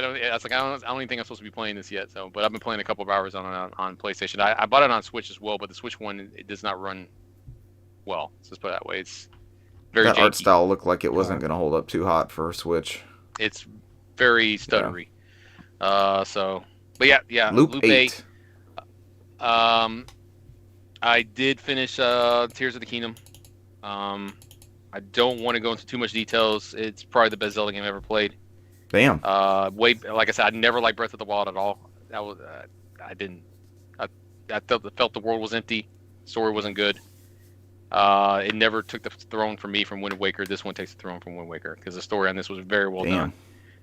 don't even think I'm supposed to be playing this yet. So, but I've been playing a couple of hours on PlayStation. I bought it on Switch as well, but the Switch one it does not run well. Let's just put it that way. It's very that janky. art style looked like it wasn't going to hold up too hot for a Switch. It's very stuttery. Yeah. But yeah. Loop 8. I did finish Tears of the Kingdom. I don't want to go into too much details. It's probably the best Zelda game I've ever played. Damn. Like I said, I never liked Breath of the Wild at all. That was I didn't. I felt the world was empty. Story wasn't good. It never took the throne from me from Wind Waker. This one takes the throne from Wind Waker because the story on this was very well done.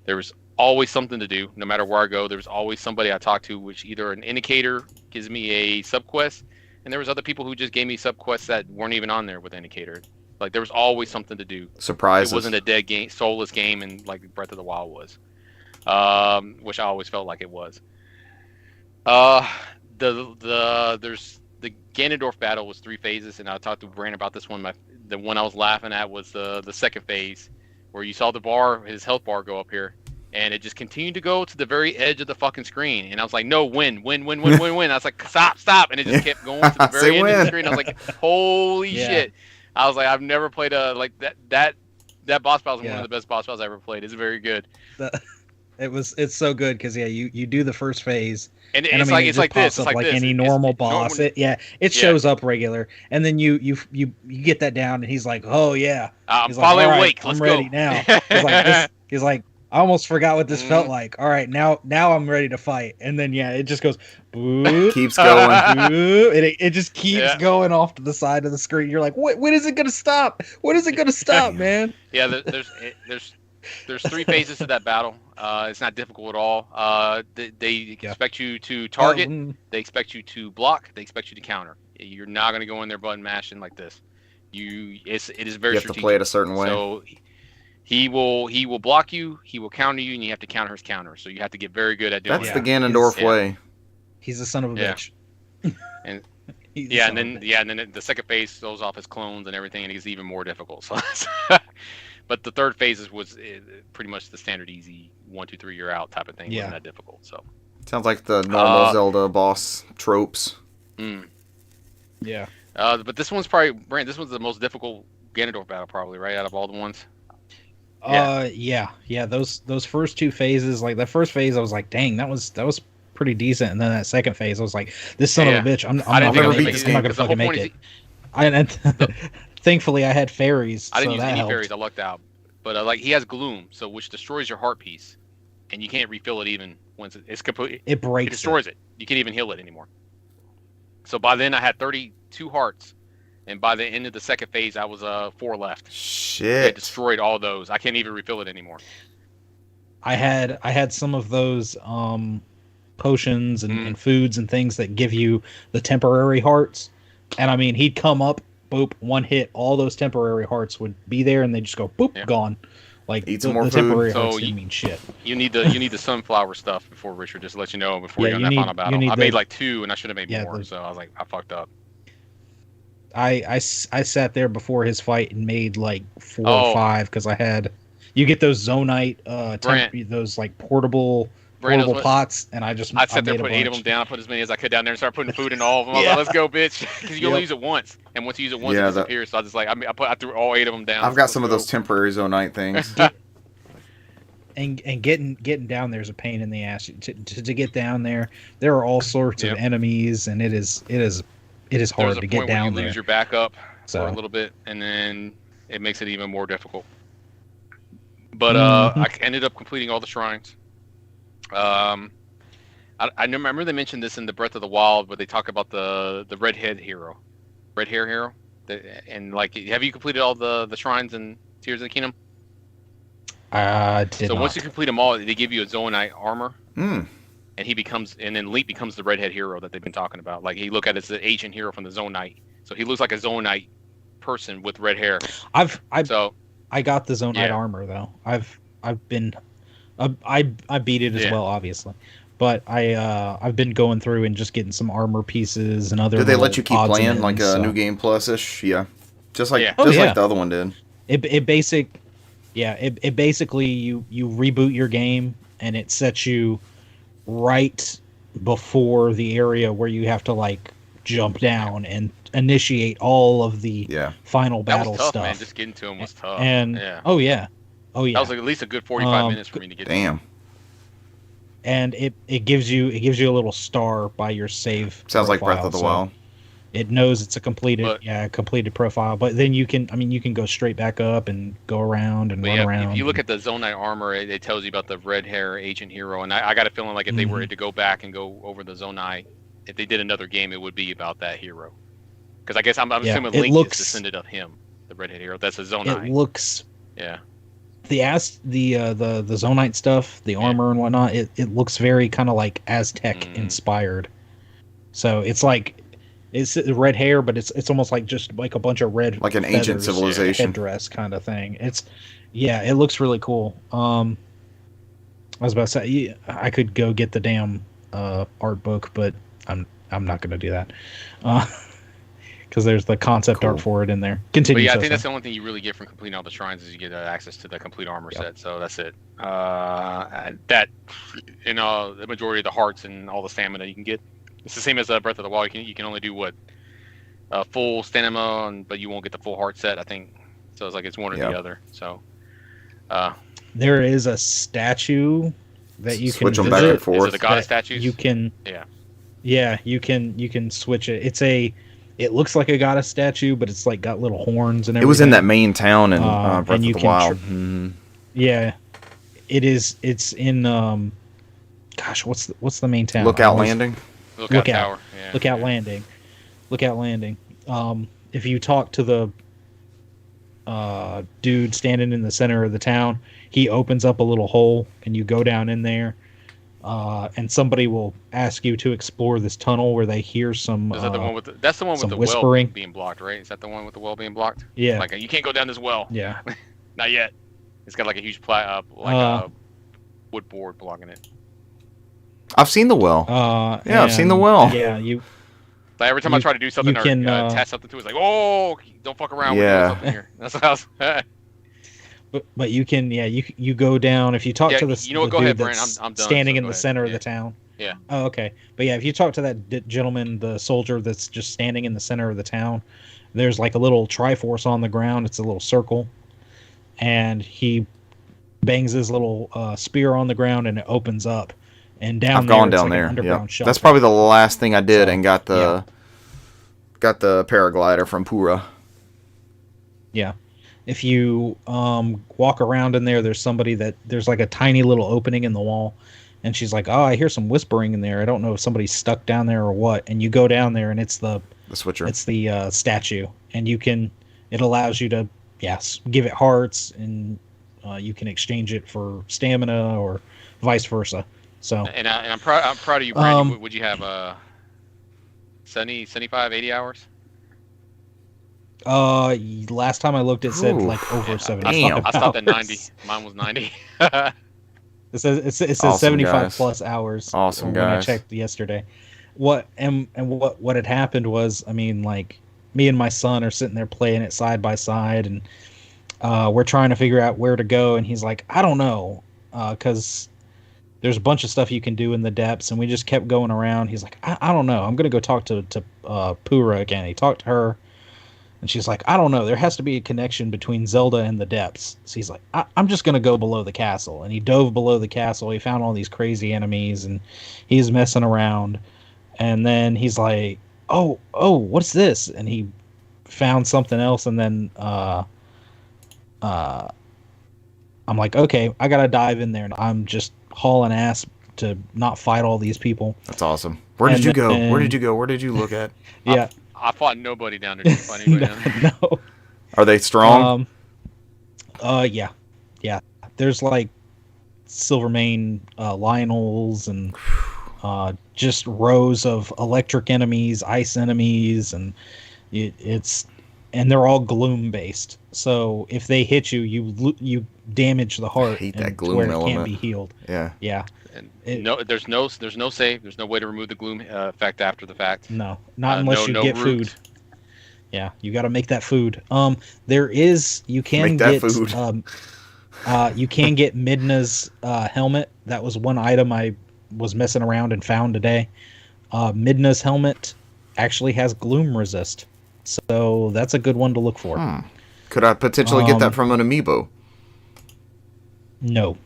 There was always something to do, no matter where I go. There was always somebody I talked to, which either an indicator gives me a subquest, and there was other people who just gave me subquests that weren't even on there with indicator. Like there was always something to do. Surprises. It wasn't a dead game, soulless game, and like Breath of the Wild was, which I always felt like it was. There's the Ganondorf battle was 3 phases, and I talked to Brand about this one. The one I was laughing at was the second phase, where you saw his health bar go up here, and it just continued to go to the very edge of the fucking screen. And I was like, no, win. I was like, stop. And it just kept going to the very end of the screen. I was like, holy shit. I was like, I've never played that boss battle is one of the best boss battles I ever played. It's very good. It's so good because you do the first phase, and I it's mean, like it it's just like pops this. It's up like like this. any normal boss. It Yeah. shows up regular, and then you get that down, and he's like, oh yeah, I'm he's like, finally all right, awake. Let's I'm ready go. now. He's like this. He's like, I almost forgot what this felt Mhm. like. All right, now I'm ready to fight, and then it just goes boop, Keeps going. boop, and it just keeps Yeah. going off to the side of the screen. You're like, when is it gonna stop? When is it gonna stop, man? Yeah, there's 3 phases to that battle. It's not difficult at all. They expect you to target. They expect you to block. They expect you to counter. You're not going to go in there button mashing like this. It is very You have strategic. to play it a certain way. So he will block you. He will counter you, and you have to counter his counter. So you have to get very good at doing That's it. the Ganondorf way. He's a son of a bitch. And He's a son of a bitch. and then the second phase throws off his clones and everything, and it gets even more difficult. So, but the third phase was pretty much the standard easy 1, 2, 3 you're out type of thing. It wasn't that difficult. So sounds like the normal Zelda boss tropes. Yeah. But this one's probably Brent. This one's the most difficult Ganondorf battle, probably right out of all the ones. Yeah. Those first 2 phases, like the first phase, I was like, dang, that was pretty decent, and then that second phase, I was like, this son of a bitch, I'm not gonna fucking make it. And thankfully, I had fairies. I didn't so use that any helped. fairies. I lucked out. But like he has gloom, so which destroys your heart piece, and you can't refill it even once it's complete. It breaks. It destroys it. You can't even heal it anymore. So by then I had 32 hearts, and by the end of the second phase I was 4 left. Shit. It destroyed all those. I can't even refill it anymore. I had some of those potions and foods and things that give you the temporary hearts, and I mean he'd come up, boop, one hit, all those temporary hearts would be there, and they just go boop, gone. Like eat some more the food. temporary So hearts didn't mean shit. You need the sunflower stuff before Richard. Just to let you know before you're on that final battle. I made like 2, and I should have made more. So I was like, I fucked up. I sat there before his fight and made like 4 or 5 because I had. You get those Zonite, those like portable pots, and I sat there, put 8 of them down, put as many as I could down there, and start putting food in all of them. I was like, let's go, bitch, because you only use it once, and once you use it once, it disappears. So I just like I threw all 8 of them down. I've got some of those temporary Zonite things. And getting down there is a pain in the ass. To get down there, there are all sorts of enemies, and it is hard to get down there. You lose your backup for a little bit, and then it makes it even more difficult. But I ended up completing all the shrines. I remember they mentioned this in the Breath of the Wild, where they talk about the red hair hero, and like, have you completed all the shrines in Tears of the Kingdom? So once you complete them all, they give you a Zonite armor, and then Link becomes the redhead hero that they've been talking about. Like he look at it as the ancient hero from the Zonite, so he looks like a Zonite person with red hair. I got the Zonite armor though. I've been I beat it as well, obviously, but I've been going through and just getting some armor pieces and other. Do they let you keep playing like a New Game Plus ish? Yeah, just like the other one did. It basically you reboot your game and it sets you right before the area where you have to like jump down and initiate all of the final battle that was tough, stuff. Man. Just getting to him was tough. And that was like at least a good 45 minutes for me to get. Damn. And it gives you a little star by your save. Sounds like Breath of the Wild. It knows it's a completed profile, but then you can go straight back up and go around and run around. If you look at the Zonite armor, it tells you about the red hair agent hero, and I got a feeling like if they were to go back and go over the Zonite, if they did another game, it would be about that hero. Because I guess I'm assuming Link is descended of him, the redhead hero. That's a Zonite. It looks. Yeah. The Zonite stuff, the armor and whatnot, it looks very kind of like Aztec inspired. So it's like it's red hair, but it's almost like just like a bunch of red, like an ancient civilization headdress kind of thing. It looks really cool. I was about to say I could go get the damn art book, but I'm not going to do that. Because there's the concept art for it in there. Continue. But I think that's the only thing you really get from completing all the shrines is you get access to the complete armor set. So that's it. That, the majority of the hearts and all the stamina you can get. It's the same as Breath of the Wild. You can only do full stamina, but you won't get the full heart set. I think so. It's like it's one or the other. So there is a statue that you Switch can them back visit. and forth. Is it the goddess that statues? You can, Yeah. yeah, you can switch it. It looks like a goddess statue, but it's like got little horns and It everything. was in that main town in and Breath you of the can Wild. Yeah, it is. It's in gosh, what's the main town? Lookout Landing. Lookout Tower. Yeah. Lookout Landing. Lookout Landing. If you talk to the dude standing in the center of the town, he opens up a little hole, and you go down in there, and somebody will ask you to explore this tunnel where they hear some. Is that the one with that's the one with the whispering well being blocked, right? Is that the one with the well being blocked? Yeah. Like you can't go down this well. Yeah. Not yet. It's got like a huge a wood board blocking it. I've seen the well. Yeah, I've seen the well. Yeah, you. Like every time I try to do something or attach something to it, it's like, oh, don't fuck around. Yeah. We're doing something here. That's what I was. But you can, you go down if you talk to the. You know what? Go ahead, Brent. I'm done. Standing in the center of the town. Yeah. Oh, okay. But yeah, if you talk to that gentleman, the soldier that's just standing in the center of the town, there's like a little Triforce on the ground. It's a little circle, and he bangs his little spear on the ground, and it opens up. And down I've gone there, down like there. Yeah, shelter. that's probably the last thing I did, and got the paraglider from Pura. Yeah, if you walk around in there, there's like a tiny little opening in the wall, and she's like, "Oh, I hear some whispering in there. I don't know if somebody's stuck down there or what." And you go down there, and it's the switcher. It's the statue, and it allows you to give it hearts, and you can exchange it for stamina or vice versa. So and I'm proud of you, Brandon. Would you have 75, 80 hours? Last time I looked, it said like over 75. I stopped at 90. Mine was 90. It says Awesome, 75 guys. plus hours. Awesome, when I guys. checked yesterday. What had happened was, I mean, like me and my son are sitting there playing it side by side, and we're trying to figure out where to go, and he's like, I don't know, because there's a bunch of stuff you can do in the depths, and we just kept going around. He's like, I don't know. I'm gonna go talk to Pura again. He talked to her, and she's like, I don't know. There has to be a connection between Zelda and the depths. So he's like, I'm just gonna go below the castle. And he dove below the castle. He found all these crazy enemies, and he's messing around. And then he's like, oh, what's this? And he found something else, and then I'm like, okay, I gotta dive in there, and I'm just hauling ass to not fight all these people. That's awesome. Where did you go? Where did you go? Where did you look at? Yeah, I fought nobody down there. Did you fight anybody down there? No. Are they strong? Yeah. There's like Silvermane Lionels and just rows of electric enemies, ice enemies, and and they're all gloom based. So if they hit you, you damage the heart. I hate that to gloom where it element. can't be healed. Yeah. And there's no save. There's no way to remove the gloom effect after the fact. No, not unless you get root. food. Yeah, you got to make that food. You can Make that get food. you can get Midna's helmet. That was one item I was messing around and found today. Midna's helmet actually has gloom resist, so that's a good one to look for. Could I potentially get that from an amiibo? No.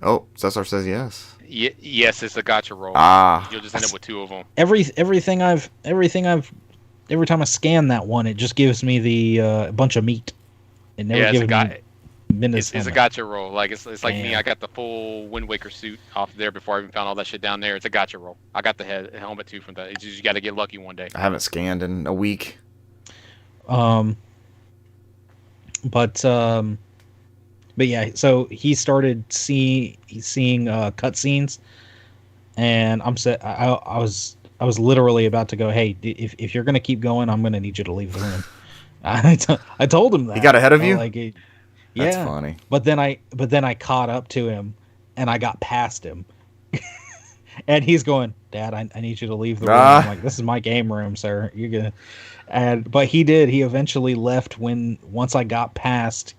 Oh, Cesar says yes. Yes, it's a gotcha roll. You'll just end up with two of them. Every time I scan that one, it just gives me the bunch of meat. It never gives me Midna's It's a gotcha roll. Like it's like me. I got the full Wind Waker suit off there before I even found all that shit down there. It's a gotcha roll. I got the helmet too from that. It's just, you got to get lucky one day. I haven't scanned in a week. But yeah, so he started seeing cutscenes, and I was literally about to go, hey, if you're gonna keep going, I'm gonna need you to leave the room. I told him that. He got ahead of you? Yeah. That's funny. But then I caught up to him, and I got past him, and he's going, Dad, I need you to leave the room. I'm like, this is my game room, sir. You're gonna. But he did. He eventually left once I got past.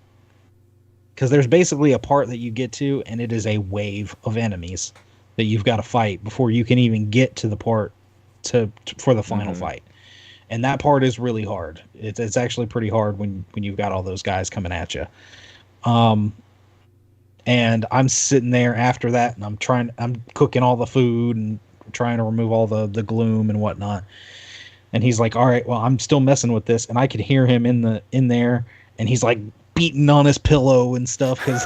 Because there's basically a part that you get to, and it is a wave of enemies that you've got to fight before you can even get to the part for the final fight. And that part is really hard. It's actually pretty hard when you've got all those guys coming at you. And And I'm sitting there after that, and I'm cooking all the food and trying to remove all the gloom and whatnot. And he's like, all right, well, I'm still messing with this. And I could hear him in there, and he's like beating on his pillow and stuff, because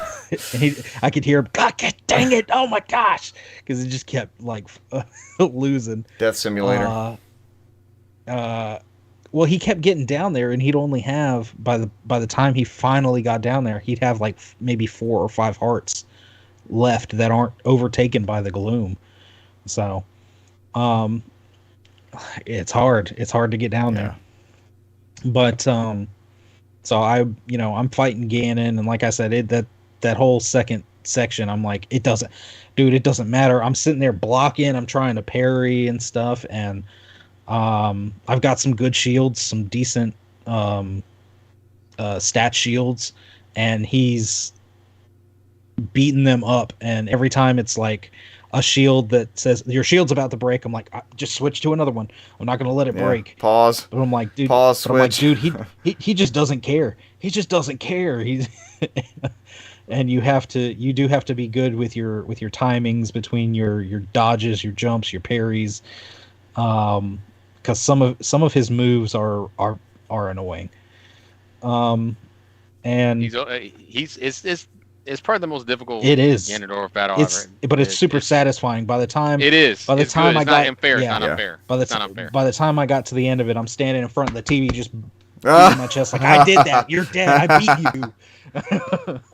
I could hear him, God dang it, oh my gosh, because it just kept like losing. Death Simulator. Well, he kept getting down there, and he'd only have, by the time he finally got down there, he'd have like maybe 4 or 5 hearts left that aren't overtaken by the gloom. So, it's hard. It's hard to get down there. But so I'm fighting Ganon, and like I said, that whole second section, I'm like, it doesn't matter. I'm sitting there blocking, I'm trying to parry and stuff, and I've got some good shields, some decent stat shields, and he's beating them up, and every time it's like a shield that says your shield's about to break, I'm like, just switch to another one. I'm not gonna let it break. Pause. But I'm like, dude, he just doesn't care. He just doesn't care. He's and you do have to be good with your timings between your dodges, your jumps, your parries. Because some of his moves are annoying. And it's probably the most difficult. It is Ganondorf battle ever. But it's super satisfying. By the time it is, by the it's time good. I it's got not unfair. yeah, it's not unfair. By the time I got to the end of it, I'm standing in front of the TV, just beating my chest like, I did that. You're dead. I beat you.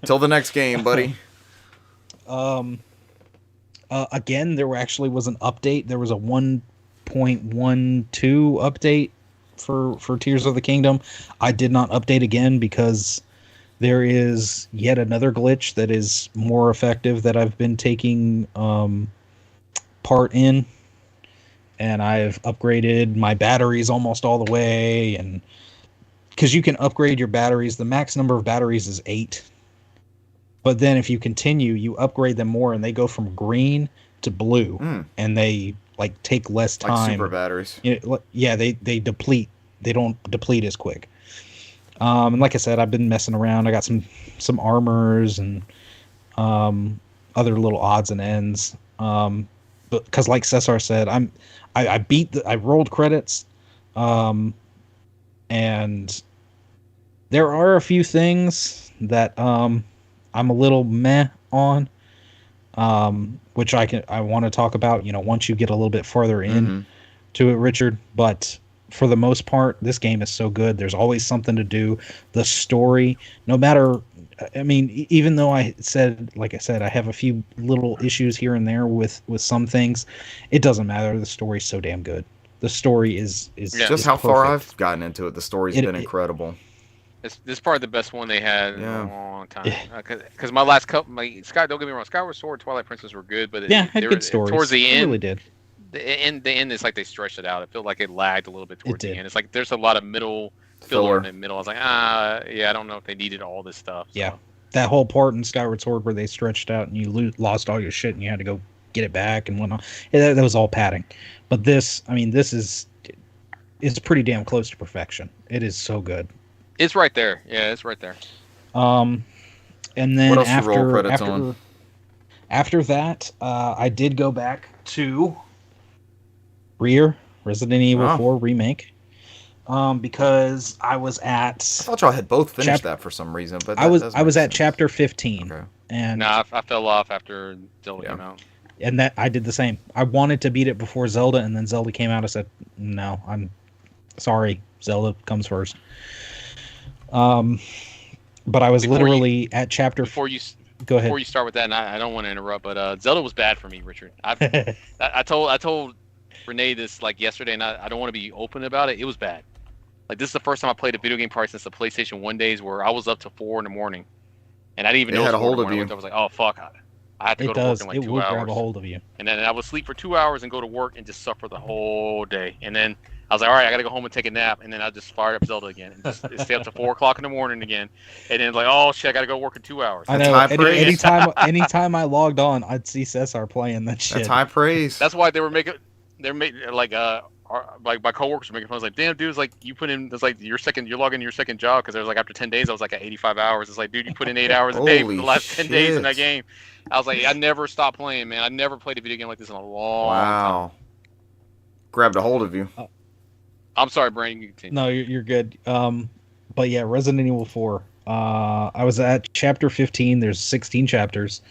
Till the next game, buddy. Again, there actually was an update. There was a 1.12 update for Tears of the Kingdom. I did not update again because there is yet another glitch that is more effective that I've been taking part in, and I've upgraded my batteries almost all the way, and because you can upgrade your batteries, the max number of batteries is 8. But then if you continue, you upgrade them more, and they go from green to blue, and they like take less time. Like super batteries. Yeah, they deplete. They don't deplete as quick. And like I said, I've been messing around. I got some armors and other little odds and ends. But because like Cesar said, I rolled credits, and there are a few things that I'm a little meh on, which I want to talk about, once you get a little bit further in to it, Richard. But for the most part, this game is so good. There's always something to do. The story, no matter, I mean, even though I have a few little issues here and there with some things, it doesn't matter. The story's so damn good. The story is just how far I've gotten into it. The story's been incredible. This is probably the best one they had in a long time. Because my last couple, don't get me wrong, Skyward Sword, Twilight Princess were good, but had good stories. Towards the end, really did. The end, it's like they stretched it out. It felt like it lagged a little bit towards the end. It's like there's a lot of middle filler in the middle. I was like, I don't know if they needed all this stuff. So. Yeah, that whole part in Skyward Sword where they stretched out and you lost all your shit and you had to go get it back and whatnot. That was all padding. But this is pretty damn close to perfection. It is so good. It's right there. Yeah, it's right there. And then what else roll credits on? After that, I did go back to Resident Evil 4 Remake, because I was at. I thought y'all had both finished that for some reason, but I was at chapter 15, and I fell off after Zelda came out. And that I did the same. I wanted to beat it before Zelda, and then Zelda came out. I said, "No, I'm sorry. Zelda comes first." But I was literally at chapter. Go ahead. Before you start with that, and I don't want to interrupt, but Zelda was bad for me, Richard. I told Renee this like yesterday, and I don't want to be open about it. It was bad. Like, this is the first time I played a video game probably since the PlayStation 1 days, where I was up to 4 in the morning, and I didn't even know had a hold of you. I was like, oh fuck, I have to go to work in like 2 hours. It will grab a hold of you. And then I would sleep for 2 hours and go to work and just suffer the whole day. And then I was like, all right, I got to go home and take a nap. And then I just fired up Zelda again and just stay up to 4 o'clock in the morning again. And then like, oh shit, I got to go work in 2 hours. I know. Anytime I logged on, I'd see Cesar playing that shit. That's high praise. That's why they're making like like my coworkers were making fun. I was like, damn, dude, it's like you put in, it's like you log in your second job because there's like after 10 days I was like at 85 hours. It's like, dude, you put in 8 hours a day for the Holy last 10 days in that shit. game. I was like, I never stopped playing, man. I never played a video game like this in a long time. Wow. Grabbed a hold of you. I'm sorry, Brandon. You can continue. No, you're good. But yeah, Resident Evil 4. I was at chapter 15. There's 16 chapters,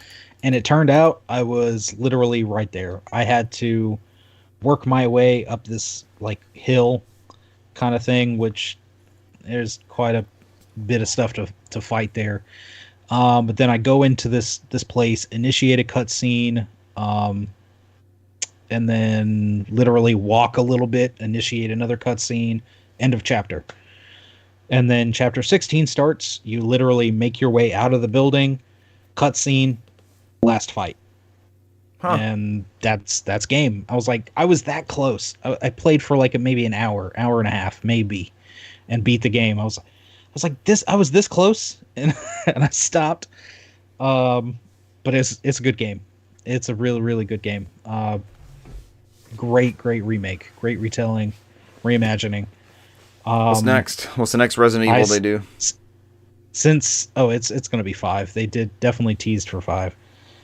and it turned out I was literally right there. I had to work my way up this like hill kind of thing, which there's quite a bit of stuff to fight there. But then I go into this place, initiate a cutscene, and then literally walk a little bit, initiate another cutscene, end of chapter. And then chapter 16 starts. You literally make your way out of the building, cutscene, last fight. Huh. And that's game. I was like, I was that close. I played for like maybe an hour and a half, maybe, and beat the game. I was like this. I was this close, and and I stopped. But it's a good game. It's a really, really good game. Great remake, great retelling, reimagining. What's next? What's the next Resident Evil they do? Since it's gonna be 5. They did definitely teased for 5.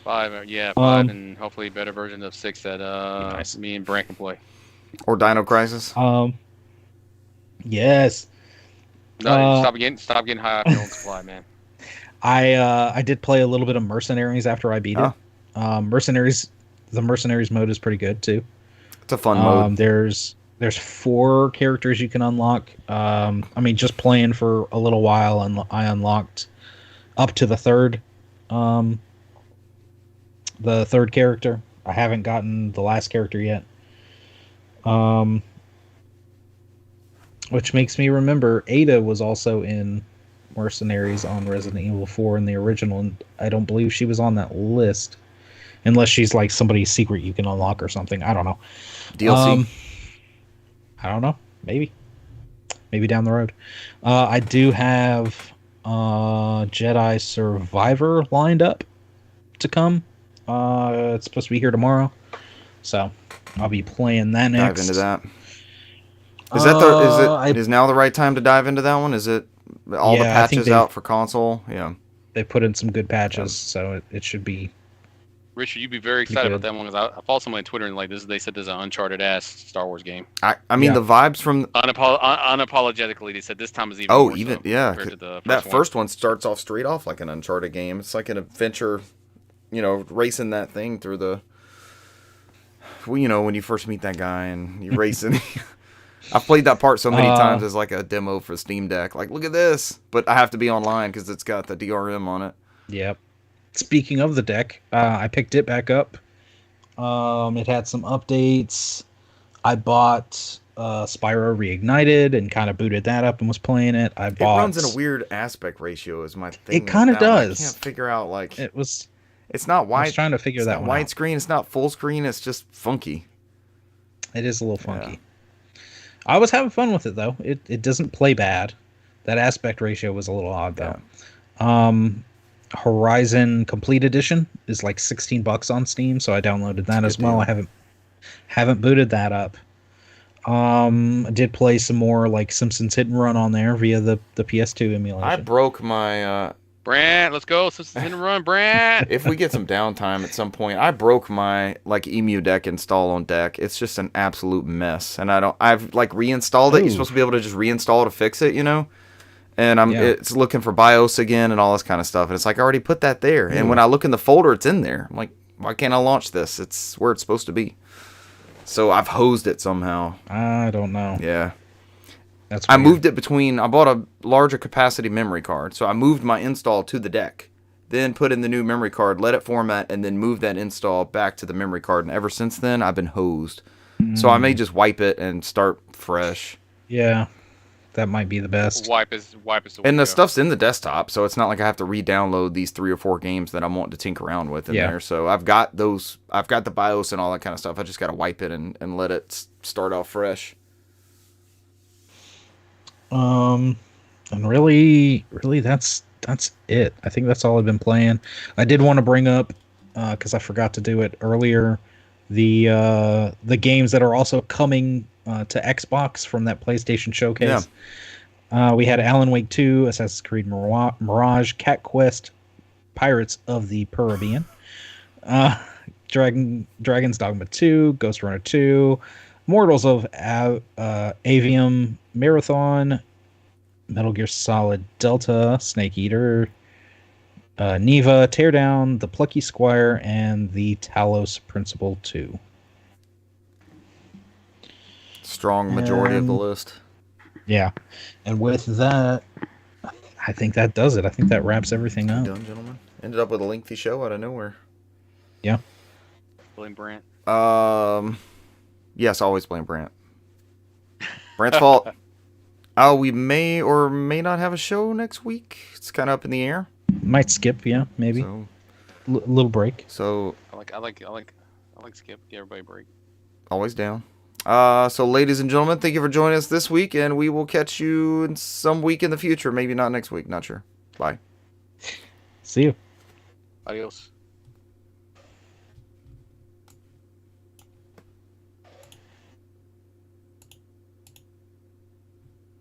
5, yeah, 5, and hopefully better version of 6 that Nice. me and Brant can play. Or Dino Crisis? Yes. No, stop getting high off your own supply, man. I did play a little bit of Mercenaries after I beat it. The Mercenaries mode is pretty good too. It's a fun mode. There's 4 characters you can unlock. I mean, just playing for a little while, and I unlocked up to the third character. I haven't gotten the last character yet. Which makes me remember Ada was also in Mercenaries on Resident Evil 4 in the original, and I don't believe she was on that list. Unless she's like somebody's secret you can unlock or something. I don't know. DLC? I don't know. Maybe down the road. I do have Jedi Survivor lined up to come. It's supposed to be here tomorrow, so I'll be playing that next. Dive into that. Is now the right time to dive into that one? Is it all the patches out for console? Yeah. They put in some good patches, so it should be. Richard, you'd be very excited about that one because I followed somebody on Twitter and like they said there's an Uncharted ass Star Wars game. I mean the vibes from unapologetically they said this time is even more so compared to the first one starts off straight off like an Uncharted game. It's like an adventure, racing that thing through the. Well, when you first meet that guy and you're racing. I've played that part so many times as like a demo for Steam Deck. Like, look at this, but I have to be online because it's got the DRM on it. Yep. Speaking of the deck, I picked it back up. It had some updates. I bought Spyro Reignited and kind of booted that up and was playing it. It runs in a weird aspect ratio is my thing. It kind of does. I can't figure out It's not wide. I was trying to figure that one out. Widescreen. It's not full screen. It's just funky. It is a little funky. Yeah. I was having fun with it though. It doesn't play bad. That aspect ratio was a little odd though. Yeah. Horizon Complete Edition is like $16 on Steam, so I downloaded that as well. Deal. I haven't booted that up. I did play some more like Simpsons Hit and Run on there via the PS2 emulation. I broke my Brant, let's go. Simpsons Hit and Run, Brant. If we get some downtime at some point, I broke my like Emu Deck install on Deck. It's just an absolute mess, and I've like reinstalled it. You're supposed to be able to just reinstall to fix it, And it's looking for BIOS again and all this kind of stuff. And it's like, I already put that there. And when I look in the folder, it's in there. I'm like, why can't I launch this? It's where it's supposed to be. So I've hosed it somehow. I don't know. Yeah. That's I moved it I bought a larger capacity memory card. So I moved my install to the deck. Then put in the new memory card, let it format, and then move that install back to the memory card. And ever since then, I've been hosed. So I may just wipe it and start fresh. Yeah. That might be the best. Wipe is the way and the to go. stuff's in the desktop, so it's not like I have to re-download these 3 or 4 games that I'm wanting to tinker around with in there. So I've got the BIOS and all that kind of stuff. I just got to wipe it and let it start off fresh. And really, that's it. I think that's all I've been playing. I did want to bring up, because I forgot to do it earlier, the games that are also coming to Xbox from that PlayStation showcase. We had Alan Wake 2, Assassin's Creed Mirage, Cat Quest, Pirates of the Caribbean, Dragon's Dogma 2, Ghost Runner 2, Mortals of Avium, Marathon, Metal Gear Solid Delta, Snake Eater, Neva, Teardown, The Plucky Squire, and the Talos Principle 2. Strong majority of the list. Yeah. And with that, I think that does it. I think that wraps everything up. Done, gentlemen. Ended up with a lengthy show out of nowhere. Yeah. Blame Brant. Yes, always blame Brant. Brant's fault. We may or may not have a show next week. It's kind of up in the air. Might skip, yeah, maybe. So, little break. So I like Skip. Give everybody a break. Always down. So ladies and gentlemen, thank you for joining us this week, and we will catch you in some week in the future. Maybe not next week. Not sure. Bye. See you. Adios.